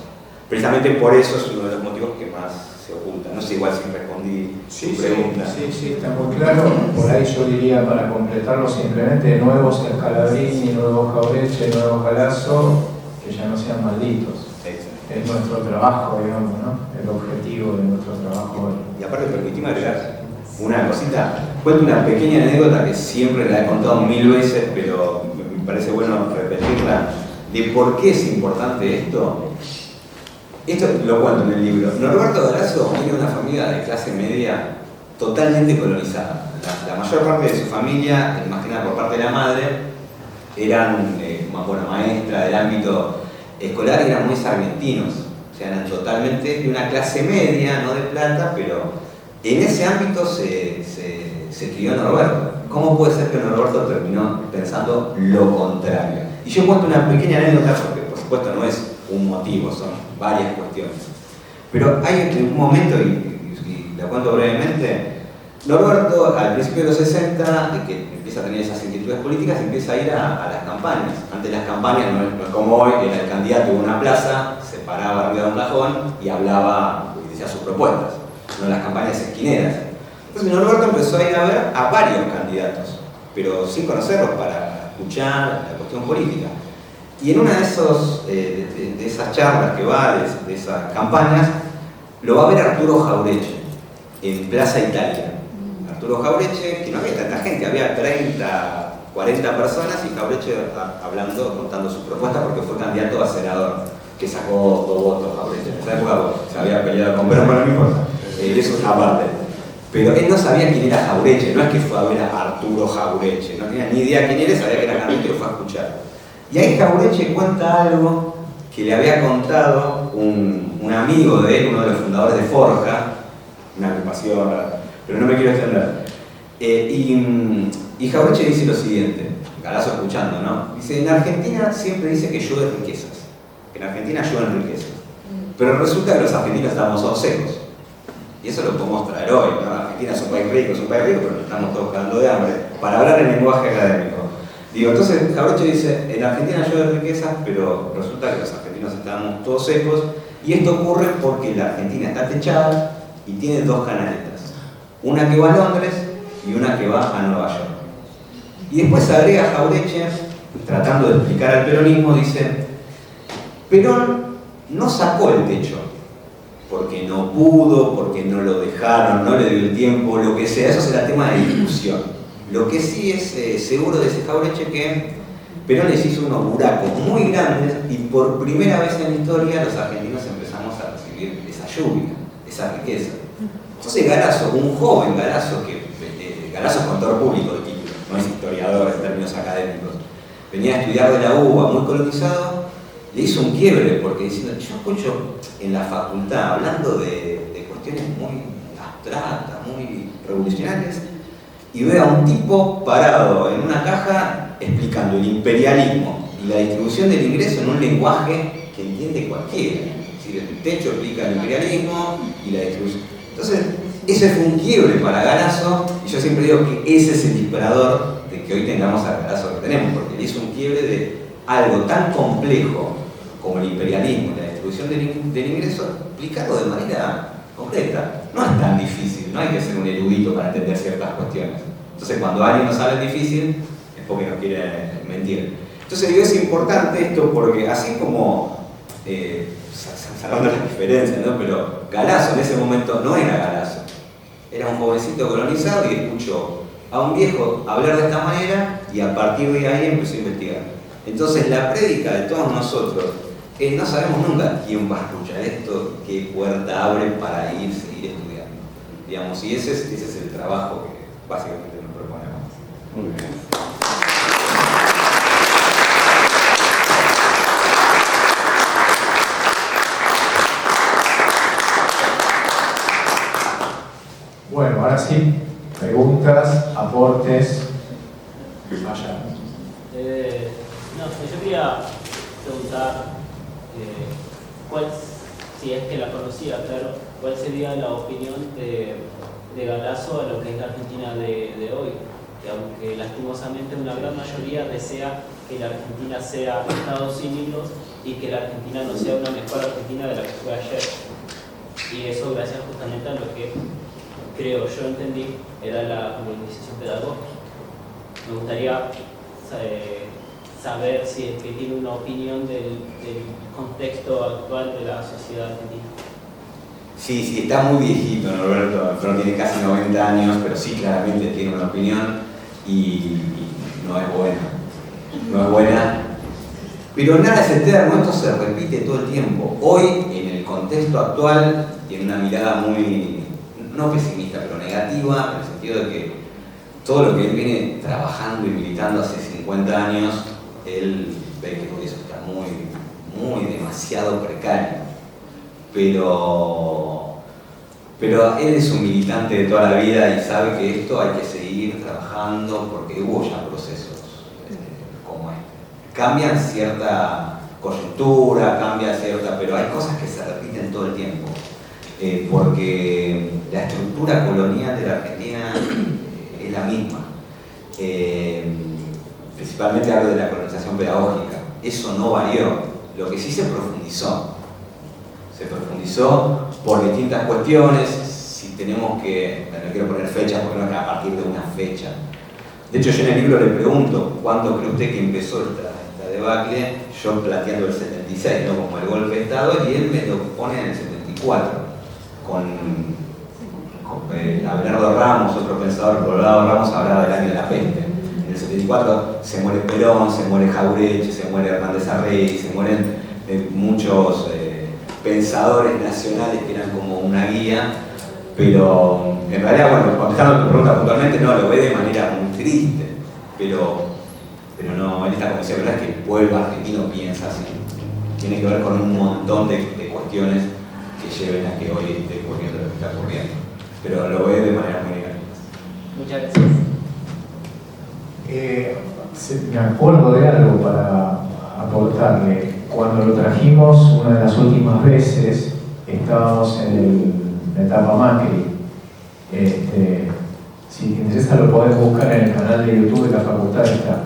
Precisamente por eso es uno de los motivos que más se oculta. No sé igual si respondí su pregunta. Sí, está muy claro. Por ahí yo diría, para completarlo simplemente, nuevos Scalabrini, nuevos Jauretche, nuevos Galasso, que ya no sean malditos. Es nuestro trabajo, digamos, ¿no? El objetivo de nuestro trabajo hoy. Y aparte, permitime agregar una cosita. Cuento una pequeña anécdota que siempre la he contado 1000 veces, pero me parece bueno repetirla, de por qué es importante esto. Esto lo cuento en el libro. Norberto Galasso viene de una familia de clase media totalmente colonizada. La mayor parte de su familia, más que nada por parte de la madre, eran maestras del ámbito escolar y eran muy sargentinos. O sea, eran totalmente de una clase media, no de plata, pero en ese ámbito se escribió Norberto. ¿Cómo puede ser que Norberto terminó pensando lo contrario? Y yo cuento una pequeña anécdota, porque por supuesto no es un motivo, son varias cuestiones. Pero hay un momento, y la cuento brevemente, Norberto al principio de los 60, que empieza a tener esas inquietudes políticas, empieza a ir a las campañas. Antes las campañas, no es como hoy, era el candidato de una plaza, se paraba arriba de un cajón y hablaba y decía sus propuestas, no las campañas esquineras. Entonces Norberto empezó a ir a ver a varios candidatos, pero sin conocerlos, para escuchar la cuestión política. Y en una de esas charlas que va, de esas campañas, lo va a ver Arturo Jauretche, en Plaza Italia. Arturo Jauretche, que no había tanta gente, había 30, 40 personas, y Jauretche hablando, contando sus propuestas, porque fue candidato a senador, que sacó 2 votos Jauretche. En esa época se había peleado con Perón, pero no importa. Eso es aparte. Pero él no sabía quién era Jauretche, no es que fue a ver a Arturo Jauretche, no tenía ni idea quién era, sabía que era cantante y lo fue a escuchar. Y ahí Jauretche cuenta algo que le había contado un amigo de él, uno de los fundadores de Forja, una agrupación, pero no me quiero extender. Y Jauretche dice lo siguiente, Galasso escuchando, ¿no? Dice, en Argentina siempre dice que llueve riquezas, que en Argentina llueven riquezas, pero resulta que los argentinos estamos todos secos. Y eso lo podemos traer hoy, ¿no? Argentina es un país rico, pero nos estamos todos cagando de hambre, para hablar en lenguaje académico. Digo, entonces Jauretche dice, en Argentina llueve riquezas, pero resulta que los argentinos estamos todos secos, y esto ocurre porque la Argentina está techada y tiene dos canaletas, una que va a Londres y una que va a Nueva York. Y después agrega Jauretche, tratando de explicar al peronismo, dice, Perón no sacó el techo, porque no pudo, porque no lo dejaron, no le dio el tiempo, lo que sea, eso será tema de discusión. Lo que sí es seguro de ese Jauretche que Perón les hizo unos buracos muy grandes y por primera vez en la historia los argentinos empezamos a recibir esa lluvia, esa riqueza. Entonces Galasso, un joven Galasso, Galasso es contador público de título, no es historiador en términos académicos, venía a estudiar de la UBA, muy colonizado, le hizo un quiebre porque diciendo, yo escucho en la facultad hablando de cuestiones muy abstractas, muy revolucionarias, y veo a un tipo parado en una caja explicando el imperialismo y la distribución del ingreso en un lenguaje que entiende cualquiera. Es decir, el techo explica el imperialismo y la distribución. Entonces, ese fue un quiebre para Galasso, y yo siempre digo que ese es el disparador de que hoy tengamos a Galasso que tenemos, porque le hizo un quiebre de algo tan complejo como el imperialismo y la distribución del ingreso, explicarlo de manera concreta. No es tan difícil, no hay que ser un erudito para entender ciertas cuestiones. Entonces, cuando alguien nos habla difícil, es porque nos quiere mentir. Entonces, digo, es importante esto porque así como, salvando las diferencias, ¿no? Pero Galasso en ese momento no era Galasso. Era un jovencito colonizado y escuchó a un viejo hablar de esta manera y a partir de ahí empezó a investigar. Entonces, la prédica de todos nosotros es no sabemos nunca quién va a escuchar esto, qué puerta abre para seguir estudiando. Digamos, y ese es el trabajo que básicamente nos proponemos. Muy bien. Bueno, ahora sí, preguntas, aportes. Vaya. No, yo quería preguntar si es que la conocía, claro, cuál sería la opinión de Galasso a lo que es la Argentina de hoy, que aunque lastimosamente una gran mayoría desea que la Argentina sea Estados Unidos y que la Argentina no sea una mejor Argentina de la que fue ayer. Y eso gracias justamente a lo que creo yo entendí era la colonización pedagógica. Me gustaría saber si es que tiene una opinión del contexto actual de la sociedad argentina. Sí, está muy viejito, Norberto. No tiene casi 90 años, pero sí claramente tiene una opinión y no es buena. No es buena. Pero nada es eterno, esto se repite todo el tiempo. Hoy, en el contexto actual, tiene una mirada muy, no pesimista, pero negativa, en el sentido de que todo lo que él viene trabajando y militando hace 50 años, él ve que eso está muy demasiado precario. Pero él es un militante de toda la vida y sabe que esto hay que seguir trabajando porque hubo ya procesos como este. Cambian cierta coyuntura, pero hay cosas que se repiten todo el tiempo. Porque la estructura colonial de la Argentina es la misma. Principalmente hablo de la colonización pedagógica. Eso no varió. Lo que sí se profundizó. Se profundizó por distintas cuestiones. Si tenemos que, no quiero poner fechas porque no es a partir de una fecha. De hecho, yo en el libro le pregunto ¿cuándo cree usted que empezó esta debacle? Yo planteando el 76, ¿no? Como el golpe de Estado, y él me lo pone en el 74 con Abelardo Ramos, otro pensador. Abelardo Ramos hablaba del año de la peste. En el 74 se muere Perón, se muere Jauretche, se muere Hernández Arrey, se mueren muchos pensadores nacionales que eran como una guía, Pero en realidad, bueno, contestando tu pregunta puntualmente, no, lo ve de manera muy triste, pero no, en esta comisión, verdad es que el pueblo argentino piensa así. Tiene que ver con un montón de cuestiones que lleven a que hoy esté ocurriendo lo que está ocurriendo. Pero lo ve de manera muy negativa. Muchas gracias. Me acuerdo de algo para aportarle. Cuando lo trajimos una de las últimas veces, estábamos en la etapa Macri. Si te interesa lo podés buscar en el canal de YouTube de la facultad está.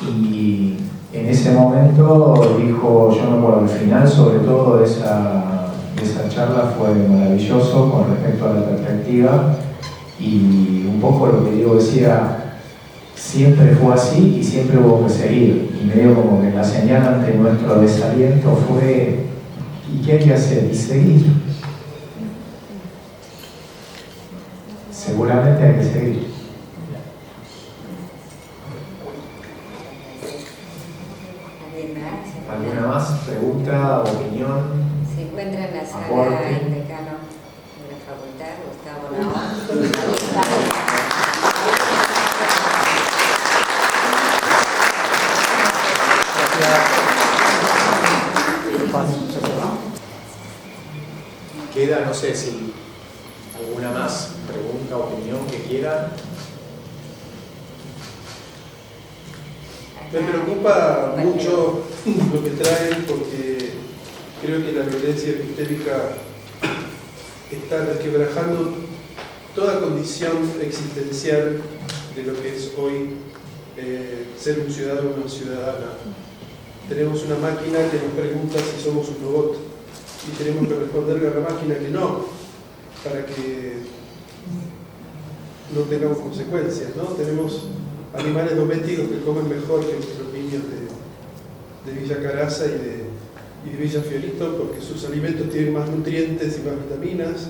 Y en ese momento dijo, yo me acuerdo, al final sobre todo de esa charla fue maravilloso con respecto a la perspectiva, y un poco lo que Diego decía, siempre fue así y siempre hubo que seguir, y medio como que la señal ante nuestro desaliento fue, ¿y qué hay que hacer? Y seguir. Seguramente hay que seguir. ¿Alguna más pregunta, opinión? Se encuentra en la sala aporte. el decano de la facultad, Gustavo Nava. Queda, no sé si alguna más pregunta, opinión que quieran. Me preocupa mucho lo que traen, porque creo que la violencia epistemica está resquebrajando toda condición existencial de lo que es hoy ser un ciudadano o una ciudadana. Tenemos una máquina que nos pregunta si somos un robot y tenemos que responderle a la máquina que no, para que no tengamos consecuencias, ¿no? Tenemos animales domésticos que comen mejor que nuestros niños de Villa Caraza y de Villa Fiorito, porque sus alimentos tienen más nutrientes y más vitaminas.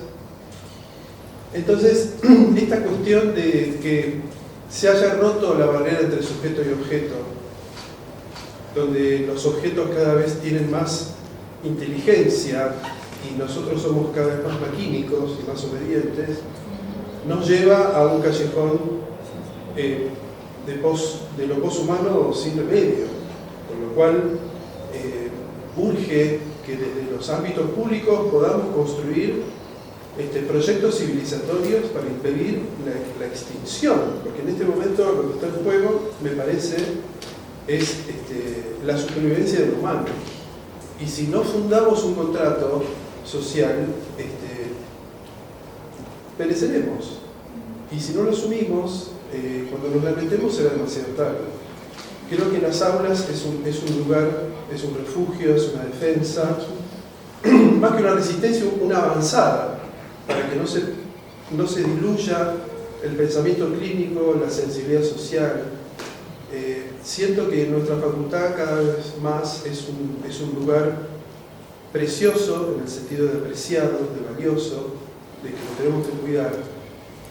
Entonces, esta cuestión de que se haya roto la barrera entre sujeto y objeto, donde los objetos cada vez tienen más inteligencia y nosotros somos cada vez más maquínicos y más obedientes, nos lleva a un callejón de lo poshumano sin remedio, con lo cual urge que desde los ámbitos públicos podamos construir proyectos civilizatorios para impedir la extinción, porque en este momento lo que está en juego, me parece, es la supervivencia del humano. Y si no fundamos un contrato social, pereceremos. Y si no lo asumimos, cuando nos lamentemos será demasiado tarde. Creo que las aulas es un lugar, es un refugio, es una defensa, más que una resistencia, una avanzada, para que no se diluya el pensamiento clínico, la sensibilidad social. Siento que nuestra facultad cada vez más es un lugar precioso, en el sentido de apreciado, de valioso, de que lo tenemos que cuidar,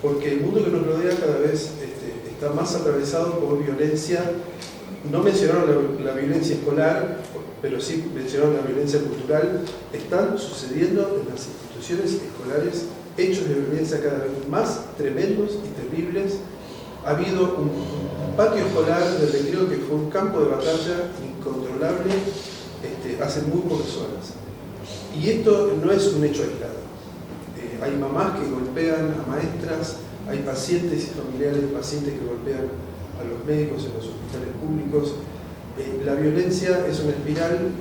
porque el mundo que nos rodea cada vez está más atravesado por violencia. No mencionaron la violencia escolar, pero sí mencionaron la violencia cultural. Están sucediendo en las instituciones escolares hechos de violencia cada vez más tremendos y terribles. Ha habido un patio escolar de recreo que fue un campo de batalla incontrolable hace muy pocas horas. Y esto no es un hecho aislado. Hay mamás que golpean a maestras, hay pacientes y familiares de pacientes que golpean a los médicos en los hospitales públicos. La violencia es una espiral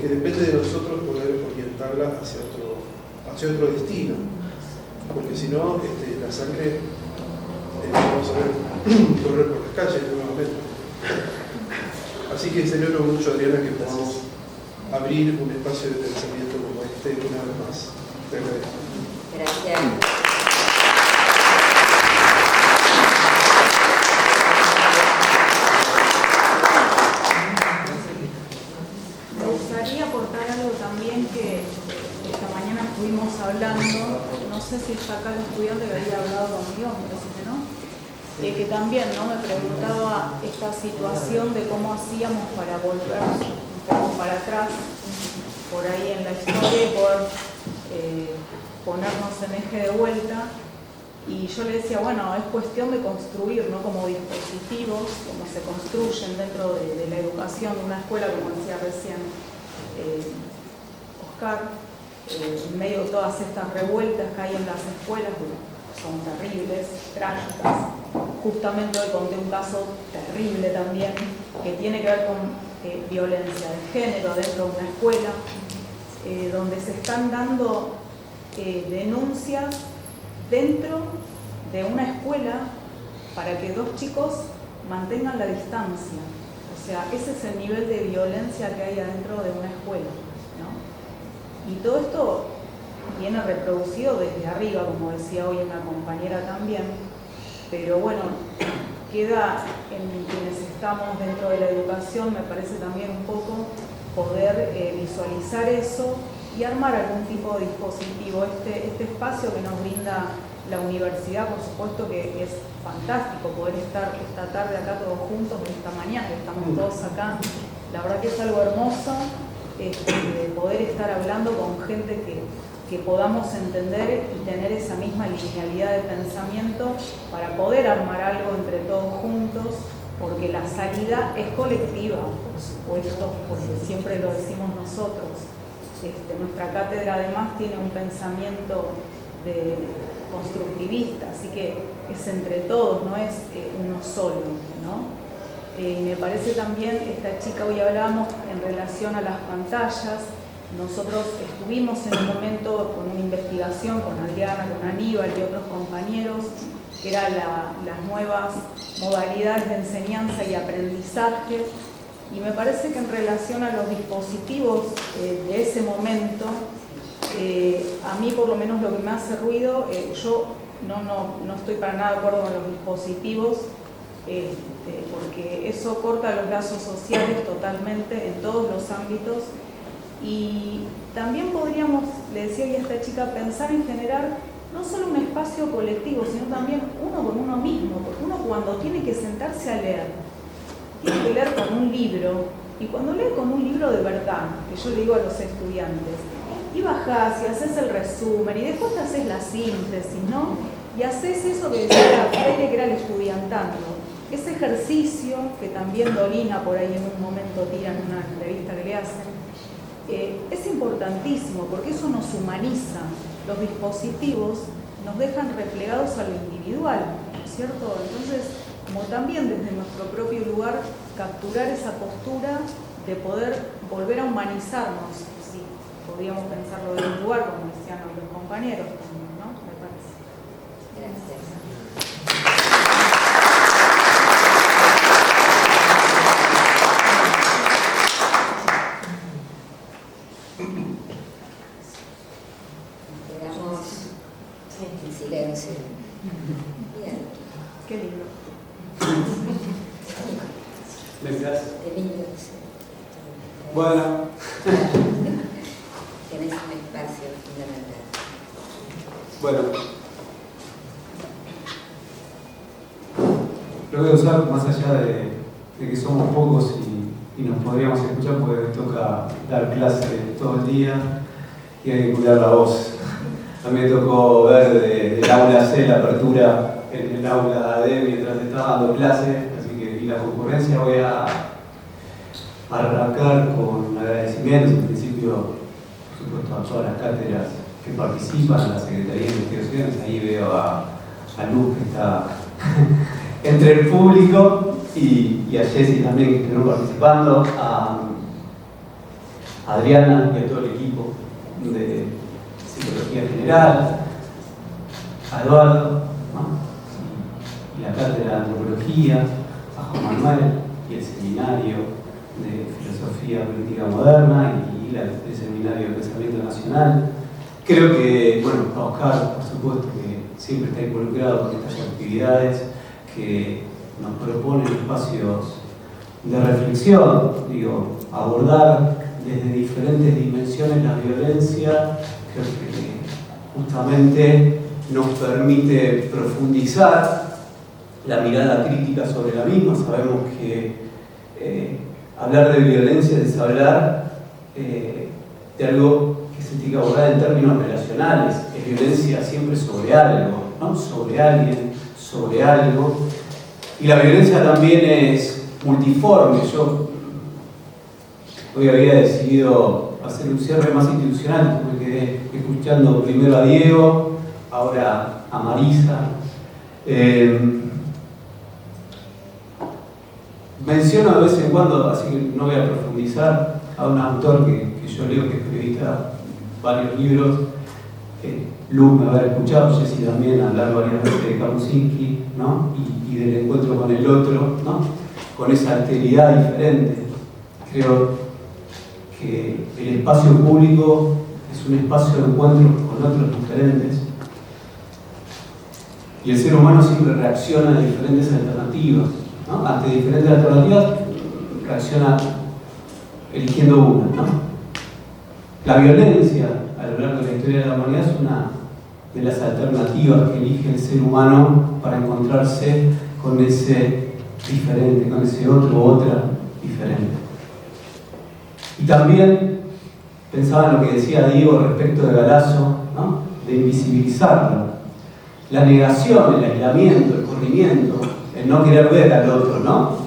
que depende de nosotros poder orientarla hacia otro destino, porque si no, la sangre vamos a ver correr por las calles nuevamente. Así que celebro mucho, Adriana, que podamos abrir un espacio de pensamiento como una vez más. Te agradezco. Gracias. Me gustaría aportar algo también que esta mañana estuvimos hablando, no sé si está acá el estudiante que había hablado conmigo, me parece que no, que también me preguntaba esta situación de cómo hacíamos para volver un poco para atrás, por ahí en la historia, y poder ponernos en eje de vuelta. Y yo le decía, bueno, es cuestión de construir, ¿no? Como dispositivos, como se construyen dentro de la educación de una escuela, como decía recién Oscar, en medio de todas estas revueltas que hay en las escuelas, son terribles, trágicas. Justamente hoy conté un caso terrible también, que tiene que ver con violencia de género dentro de una escuela, donde se están dando denuncias dentro de una escuela para que dos chicos mantengan la distancia. O sea, ese es el nivel de violencia que hay adentro de una escuela, ¿no? Y todo esto viene reproducido desde arriba, como decía hoy una compañera también, pero bueno, queda en quienes estamos dentro de la educación, me parece también un poco poder visualizar eso y armar algún tipo de dispositivo. Este espacio que nos brinda la universidad, por supuesto que es fantástico poder estar esta tarde acá todos juntos, esta mañana que estamos todos acá, la verdad que es algo hermoso de poder estar hablando con gente que podamos entender y tener esa misma linealidad de pensamiento para poder armar algo entre todos juntos, porque la salida es colectiva, por supuesto, porque siempre lo decimos nosotros. Nuestra cátedra además tiene un pensamiento constructivista, así que es entre todos, no es uno solo, ¿no? Me parece también, esta chica hoy hablábamos en relación a las pantallas. Nosotros estuvimos en un momento con una investigación con Adriana, con Aníbal y otros compañeros, que eran las nuevas modalidades de enseñanza y aprendizaje, y me parece que en relación a los dispositivos de ese momento, a mí por lo menos lo que me hace ruido, yo no estoy para nada de acuerdo con los dispositivos, porque eso corta los lazos sociales totalmente en todos los ámbitos. Y también podríamos, le decía a esta chica, pensar en generar no solo un espacio colectivo, sino también uno con uno mismo, porque uno cuando tiene que sentarse a leer, tiene que leer con un libro, y cuando lee con un libro de verdad, que yo le digo a los estudiantes, y bajás y haces el resumen, y después te haces la síntesis, ¿no? Y haces eso que decía Freire, que era el estudiantando. Ese ejercicio que también Dolina por ahí en un momento tira en una entrevista que le hacen, es importantísimo porque eso nos humaniza. Los dispositivos nos dejan replegados a lo individual, ¿no es cierto? Entonces, como también desde nuestro propio lugar, capturar esa postura de poder volver a humanizarnos, sí, podríamos pensarlo de un lugar, como decían los compañeros, ¿no? Me parece. Gracias. En silencio. Bien. Qué lindo. Gracias. Qué lindo. Bueno. Tenés un espacio fundamental. Bueno. Lo voy a usar más allá de que somos pocos y nos podríamos escuchar porque me toca dar clase todo el día y hay que cuidar la voz. A mí me tocó ver del aula C la apertura en el aula D mientras estaba dando clase, así que y la concurrencia voy a arrancar con agradecimientos, en principio, por supuesto, a todas las cátedras que participan en la Secretaría de Investigaciones. Ahí veo a Luz que está entre el público y a Jessy también que estuvieron participando, a Adriana y a todo el equipo de Psicología General, a Eduardo, ¿no? Y la cátedra de Antropología, a Juan Manuel y el seminario de Filosofía Política Moderna y el seminario de Pensamiento Nacional. Creo que, bueno, a Oscar, por supuesto, que siempre está involucrado con estas actividades que nos proponen espacios de reflexión, digo, abordar desde diferentes dimensiones la violencia, creo que justamente nos permite profundizar la mirada crítica sobre la misma. Sabemos que hablar de violencia es hablar de algo que se tiene que abordar en términos relacionales, es violencia siempre sobre algo, ¿no? Sobre alguien, sobre algo. Y la violencia también es multiforme. Yo hoy había decidido hacer un cierre más institucional, porque quedé escuchando primero a Diego, ahora a Marisa. Menciono de vez en cuando, así que no voy a profundizar, a un autor que yo leo, que es periodista, varios libros. Lu me habrá escuchado, Jessy también, hablar varias veces de Kapuscinski, ¿no? Y del encuentro con el otro, ¿no? Con esa alteridad diferente. Creo que el espacio público es un espacio de encuentro con otros diferentes. Y el ser humano siempre reacciona a diferentes alternativas, ¿no? Ante diferentes alternativas reacciona eligiendo una, ¿no? La violencia a lo largo de la historia de la humanidad es una de las alternativas que elige el ser humano para encontrarse con ese diferente, con ese otro u otra diferente. Y también pensaba en lo que decía Diego respecto de Galasso, ¿no? De invisibilizarlo. La negación, el aislamiento, el corrimiento, el no querer ver al otro, ¿no?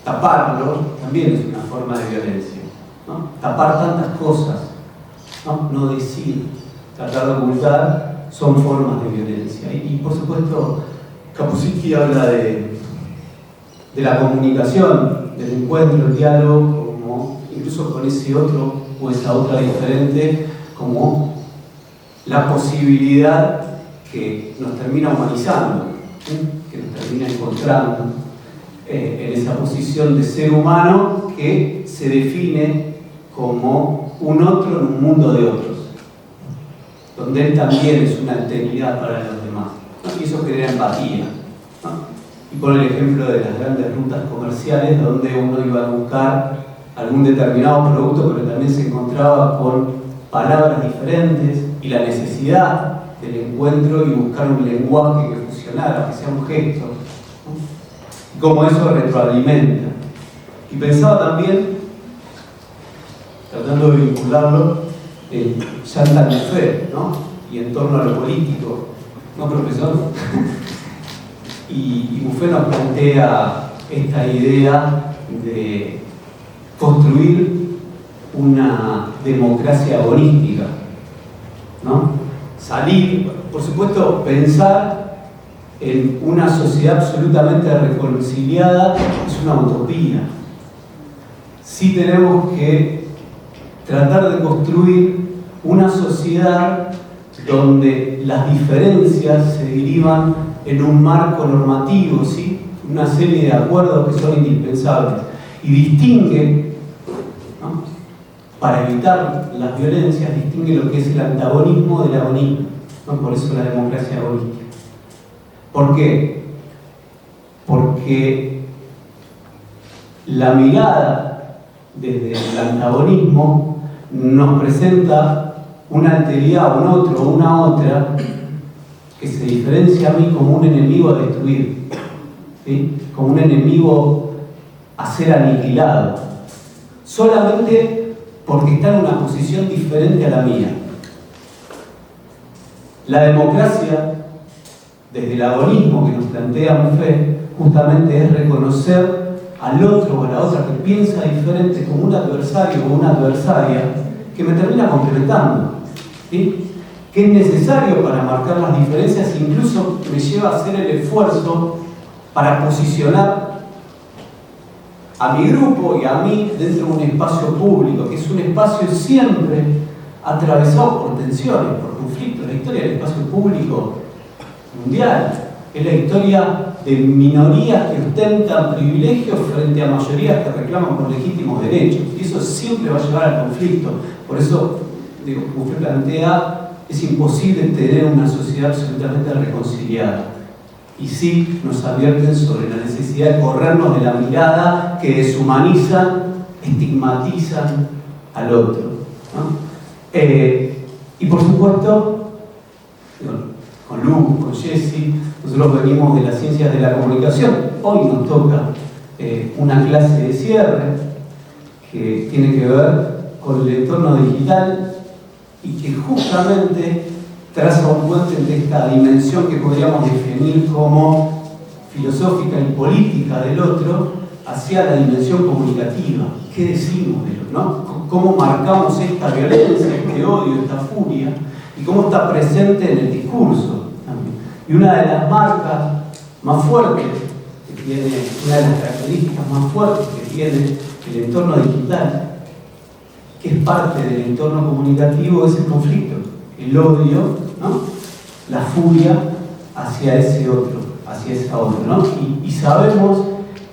Taparlo también es una forma de violencia, ¿no? Tapar tantas cosas, no decir, tratar de ocultar, son formas de violencia. Y por supuesto, Kapuscinski habla de la comunicación, del encuentro, el diálogo, como, incluso con ese otro o esa otra diferente, como la posibilidad que nos termina humanizando, que nos termina encontrando en esa posición de ser humano que se define como un otro en un mundo de otros, donde él también es una alteridad para los demás, ¿no? Y eso genera empatía, ¿no? Y pone el ejemplo de las grandes rutas comerciales donde uno iba a buscar algún determinado producto, pero también se encontraba con palabras diferentes y la necesidad del encuentro y buscar un lenguaje que fusionara, que sea un gesto, ¿no? Y cómo eso retroalimenta. Y pensaba también, tratando de vincularlo, en Chantal Mouffe, ¿no? Y en torno a lo político, ¿no, profesor? Y Mouffe nos plantea esta idea de construir una democracia agonística, ¿no? Salir, por supuesto, pensar en una sociedad absolutamente reconciliada es una utopía. Sí tenemos que tratar de construir una sociedad donde las diferencias se derivan en un marco normativo, ¿sí? Una serie de acuerdos que son indispensables y distingue, ¿no? Para evitar las violencias, distingue lo que es el antagonismo del agonismo, ¿no? Por eso la democracia agonística. ¿Por qué? Porque la mirada desde el antagonismo nos presenta una alteridad, un otro, una otra, que se diferencia a mí como un enemigo a destruir, ¿sí? Como un enemigo a ser aniquilado, solamente porque está en una posición diferente a la mía. La democracia, desde el agonismo que nos plantea Mouffe, justamente es reconocer al otro o a la otra que piensa diferente como un adversario o una adversaria que me termina complementando, ¿sí? Que es necesario para marcar las diferencias, incluso me lleva a hacer el esfuerzo para posicionar a mi grupo y a mí dentro de un espacio público, que es un espacio siempre atravesado por tensiones, por conflictos. La historia del espacio público mundial es la historia de minorías que ostentan privilegios frente a mayorías que reclaman por legítimos derechos, y eso siempre va a llevar al conflicto. Por eso, digo, como usted plantea, es imposible tener una sociedad absolutamente reconciliada. Y sí nos advierten sobre la necesidad de corrernos de la mirada que deshumanizan, estigmatizan al otro, ¿no? Y por supuesto, con Lu, con Jessy, nosotros venimos de las ciencias de la comunicación. Hoy nos toca una clase de cierre que tiene que ver con el entorno digital y que justamente traza un puente entre esta dimensión que podríamos definir como filosófica y política del otro hacia la dimensión comunicativa. ¿Qué decimos de lo, no? ¿Cómo marcamos esta violencia, este odio, esta furia y cómo está presente en el discurso también? Y una de las marcas más fuertes que tiene, una de las características más fuertes que tiene el entorno digital, que es parte del entorno comunicativo, es el conflicto, el odio, ¿no? La furia hacia ese otro, hacia esa otra, ¿no? Y sabemos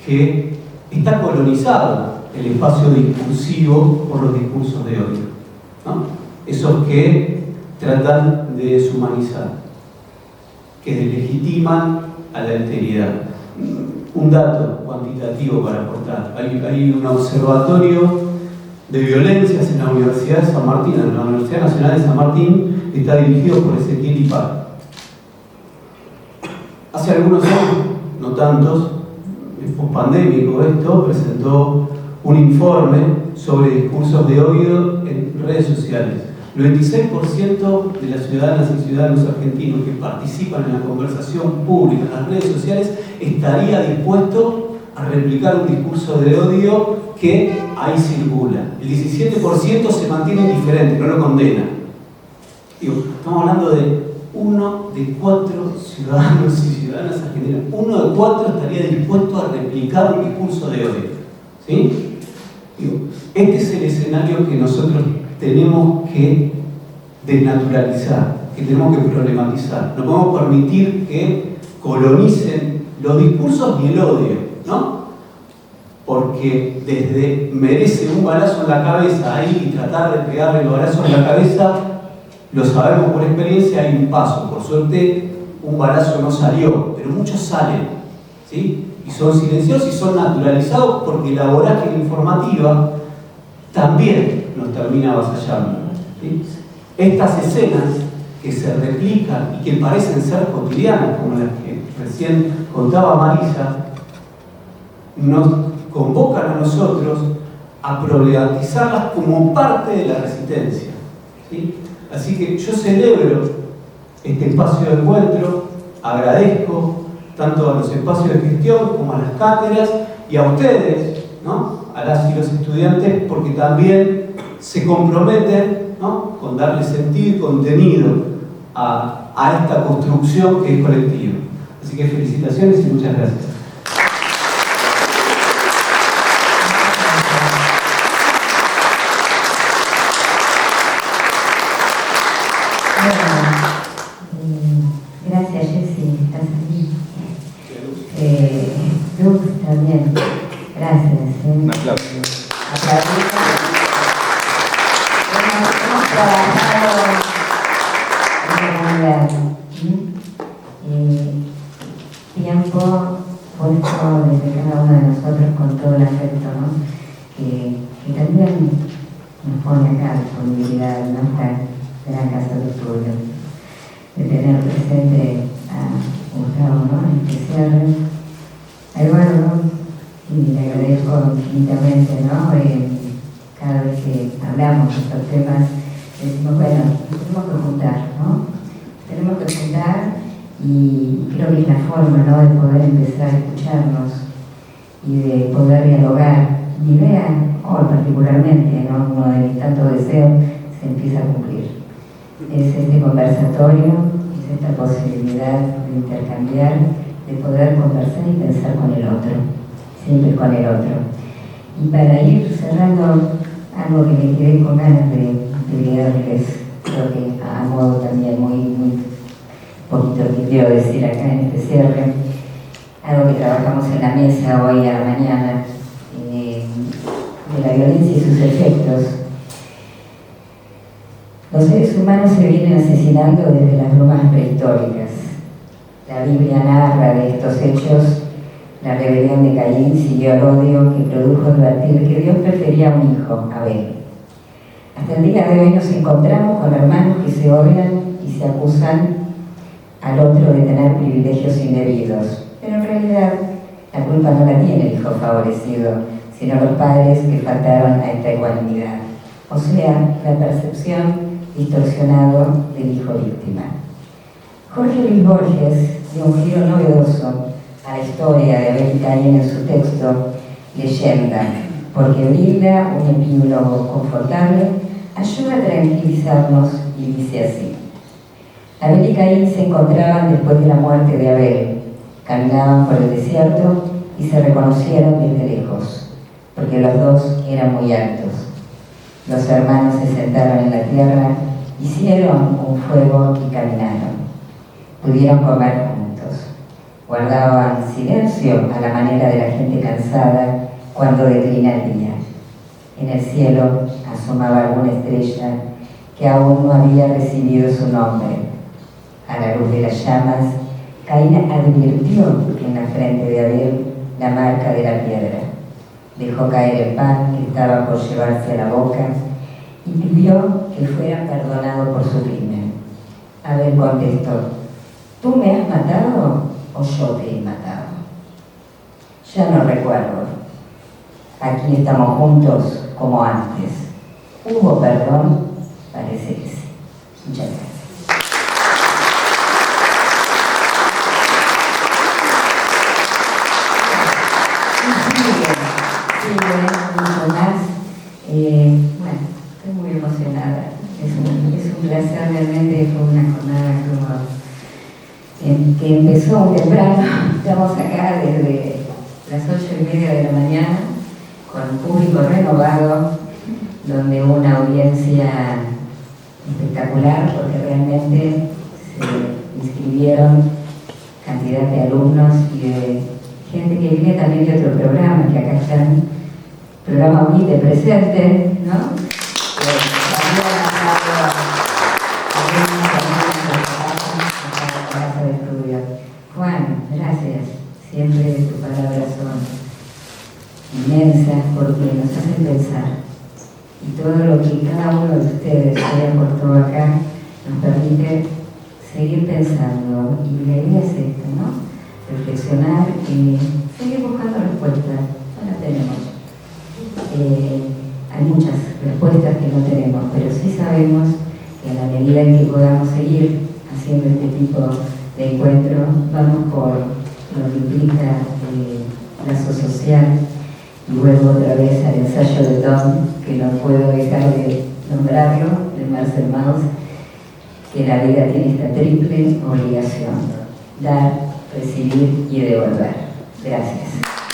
que está colonizado el espacio discursivo por los discursos de odio, ¿no? Esos que tratan de deshumanizar, que deslegitiman a la alteridad. Un dato cuantitativo para aportar. Hay un observatorio de violencias en la Universidad de San Martín, en la Universidad Nacional de San Martín, que está dirigido por Ezequiel Ipar. Hace algunos años, no tantos, pospandémico esto, presentó un informe sobre discursos de odio en redes sociales. El 26% de las ciudadanas y ciudadanos argentinos que participan en la conversación pública en las redes sociales estaría dispuesto a replicar un discurso de odio que ahí circula. El 17% se mantiene indiferente, no lo condena. Digo, estamos hablando de 1 de 4 ciudadanos y ciudadanas argentinas. 1 de 4 estaría dispuesto a replicar un discurso de odio. ¿Sí? Digo, este es el escenario que nosotros tenemos que desnaturalizar, que tenemos que problematizar. No podemos permitir que colonicen los discursos ni el odio, ¿no? Porque desde merece un balazo en la cabeza ahí y tratar de pegarle el balazo en la cabeza, lo sabemos por experiencia, hay un paso. Por suerte, un balazo no salió, pero muchos salen, ¿sí? Y son silenciosos y son naturalizados porque la vorágine informativa también nos termina avasallando, ¿sí? Estas escenas que se replican y que parecen ser cotidianas, como las que recién contaba Marisa, nos convocan a nosotros a problematizarlas como parte de la resistencia, ¿sí? Así que yo celebro este espacio de encuentro, agradezco tanto a los espacios de gestión como a las cátedras y a ustedes, ¿no? A las y los estudiantes, porque también se comprometen, ¿no? Con darle sentido y contenido a esta construcción que es colectiva. Así que felicitaciones y muchas gracias. Gracias, Jessy, estás aquí. Luz también. Gracias. Un aplauso. Hemos trabajado tiempo puesto desde cada uno de nosotros con todo el afecto, ¿no? que también nos pone acá la disponibilidad de nuestra gran casa de estudio, de tener presente a Gustavo, ¿no? En este cierre, a Eduardo, y le agradezco infinitamente, ¿no? Cada vez que hablamos de estos temas, decimos, bueno, tenemos que juntar, ¿no? Tenemos que juntar y creo que es la forma, ¿no? De poder empezar a escucharnos y de poder dialogar. Mi idea, hoy particularmente, ¿no? Uno de mis tantos deseos se empieza a cumplir. Es este conversatorio, es esta posibilidad de intercambiar, de poder conversar y pensar con el otro, siempre con el otro. Y para ir cerrando, algo que me quedé con ganas de leerles, creo que a modo también muy poquito que quiero decir acá en este cierre, algo que trabajamos en la mesa hoy a la mañana, de la violencia y sus efectos. Los seres humanos se vienen asesinando desde las Romas prehistóricas. La Biblia narra de estos hechos. La rebelión de Caín siguió el odio que produjo advertir que Dios prefería un hijo, Abel. Hasta el día de hoy nos encontramos con hermanos que se odian y se acusan al otro de tener privilegios indebidos. Pero en realidad la culpa no la tiene el hijo favorecido, sino los padres que faltaron a esta ecuanimidad. O sea, la percepción distorsionado del hijo víctima. Jorge Luis Borges dio un giro novedoso a la historia de Abel y Caín en su texto Leyenda, porque brinda un epílogo confortable, ayuda a tranquilizarnos y dice así: Abel y Caín se encontraban después de la muerte de Abel, caminaban por el desierto y se reconocieron desde lejos, porque los dos eran muy altos. Los hermanos se sentaron en la tierra, hicieron un fuego y caminaron. Pudieron comer juntos. Guardaban silencio a la manera de la gente cansada cuando declina el día. En el cielo asomaba alguna estrella que aún no había recibido su nombre. A la luz de las llamas, Caín advirtió en la frente de Abel la marca de la piedra. Dejó caer el pan que estaba por llevarse a la boca y pidió que fuera perdonado por su crimen. Abel contestó: ¿tú me has matado o yo te he matado? Ya no recuerdo. Aquí estamos juntos como antes. ¿Hubo perdón? Parece que sí. Muchas gracias. Mucho más. Bueno, estoy muy emocionada. Es un placer, realmente. Fue una jornada que empezó muy temprano. Estamos acá desde las 8:30 de la mañana con público renovado, donde hubo una audiencia espectacular porque realmente se inscribieron cantidad de alumnos y de gente que viene también de otro programa, que acá están, programa muy de presente, ¿no? Juan, gracias. Siempre tus palabras son inmensas porque nos hacen pensar. Y todo lo que cada uno de ustedes haya aportado acá nos permite seguir pensando. Y la idea es esta, ¿no? Reflexionar y seguir buscando respuestas. No las tenemos. Hay muchas respuestas que no tenemos, pero sí sabemos que a la medida en que podamos seguir haciendo este tipo de encuentros, vamos por lo que implica lazo social. Y vuelvo otra vez al ensayo de Tom, que no puedo dejar de nombrarlo, de Marcel Mauss, que la vida tiene esta triple obligación: dar, recibir y devolver. Gracias.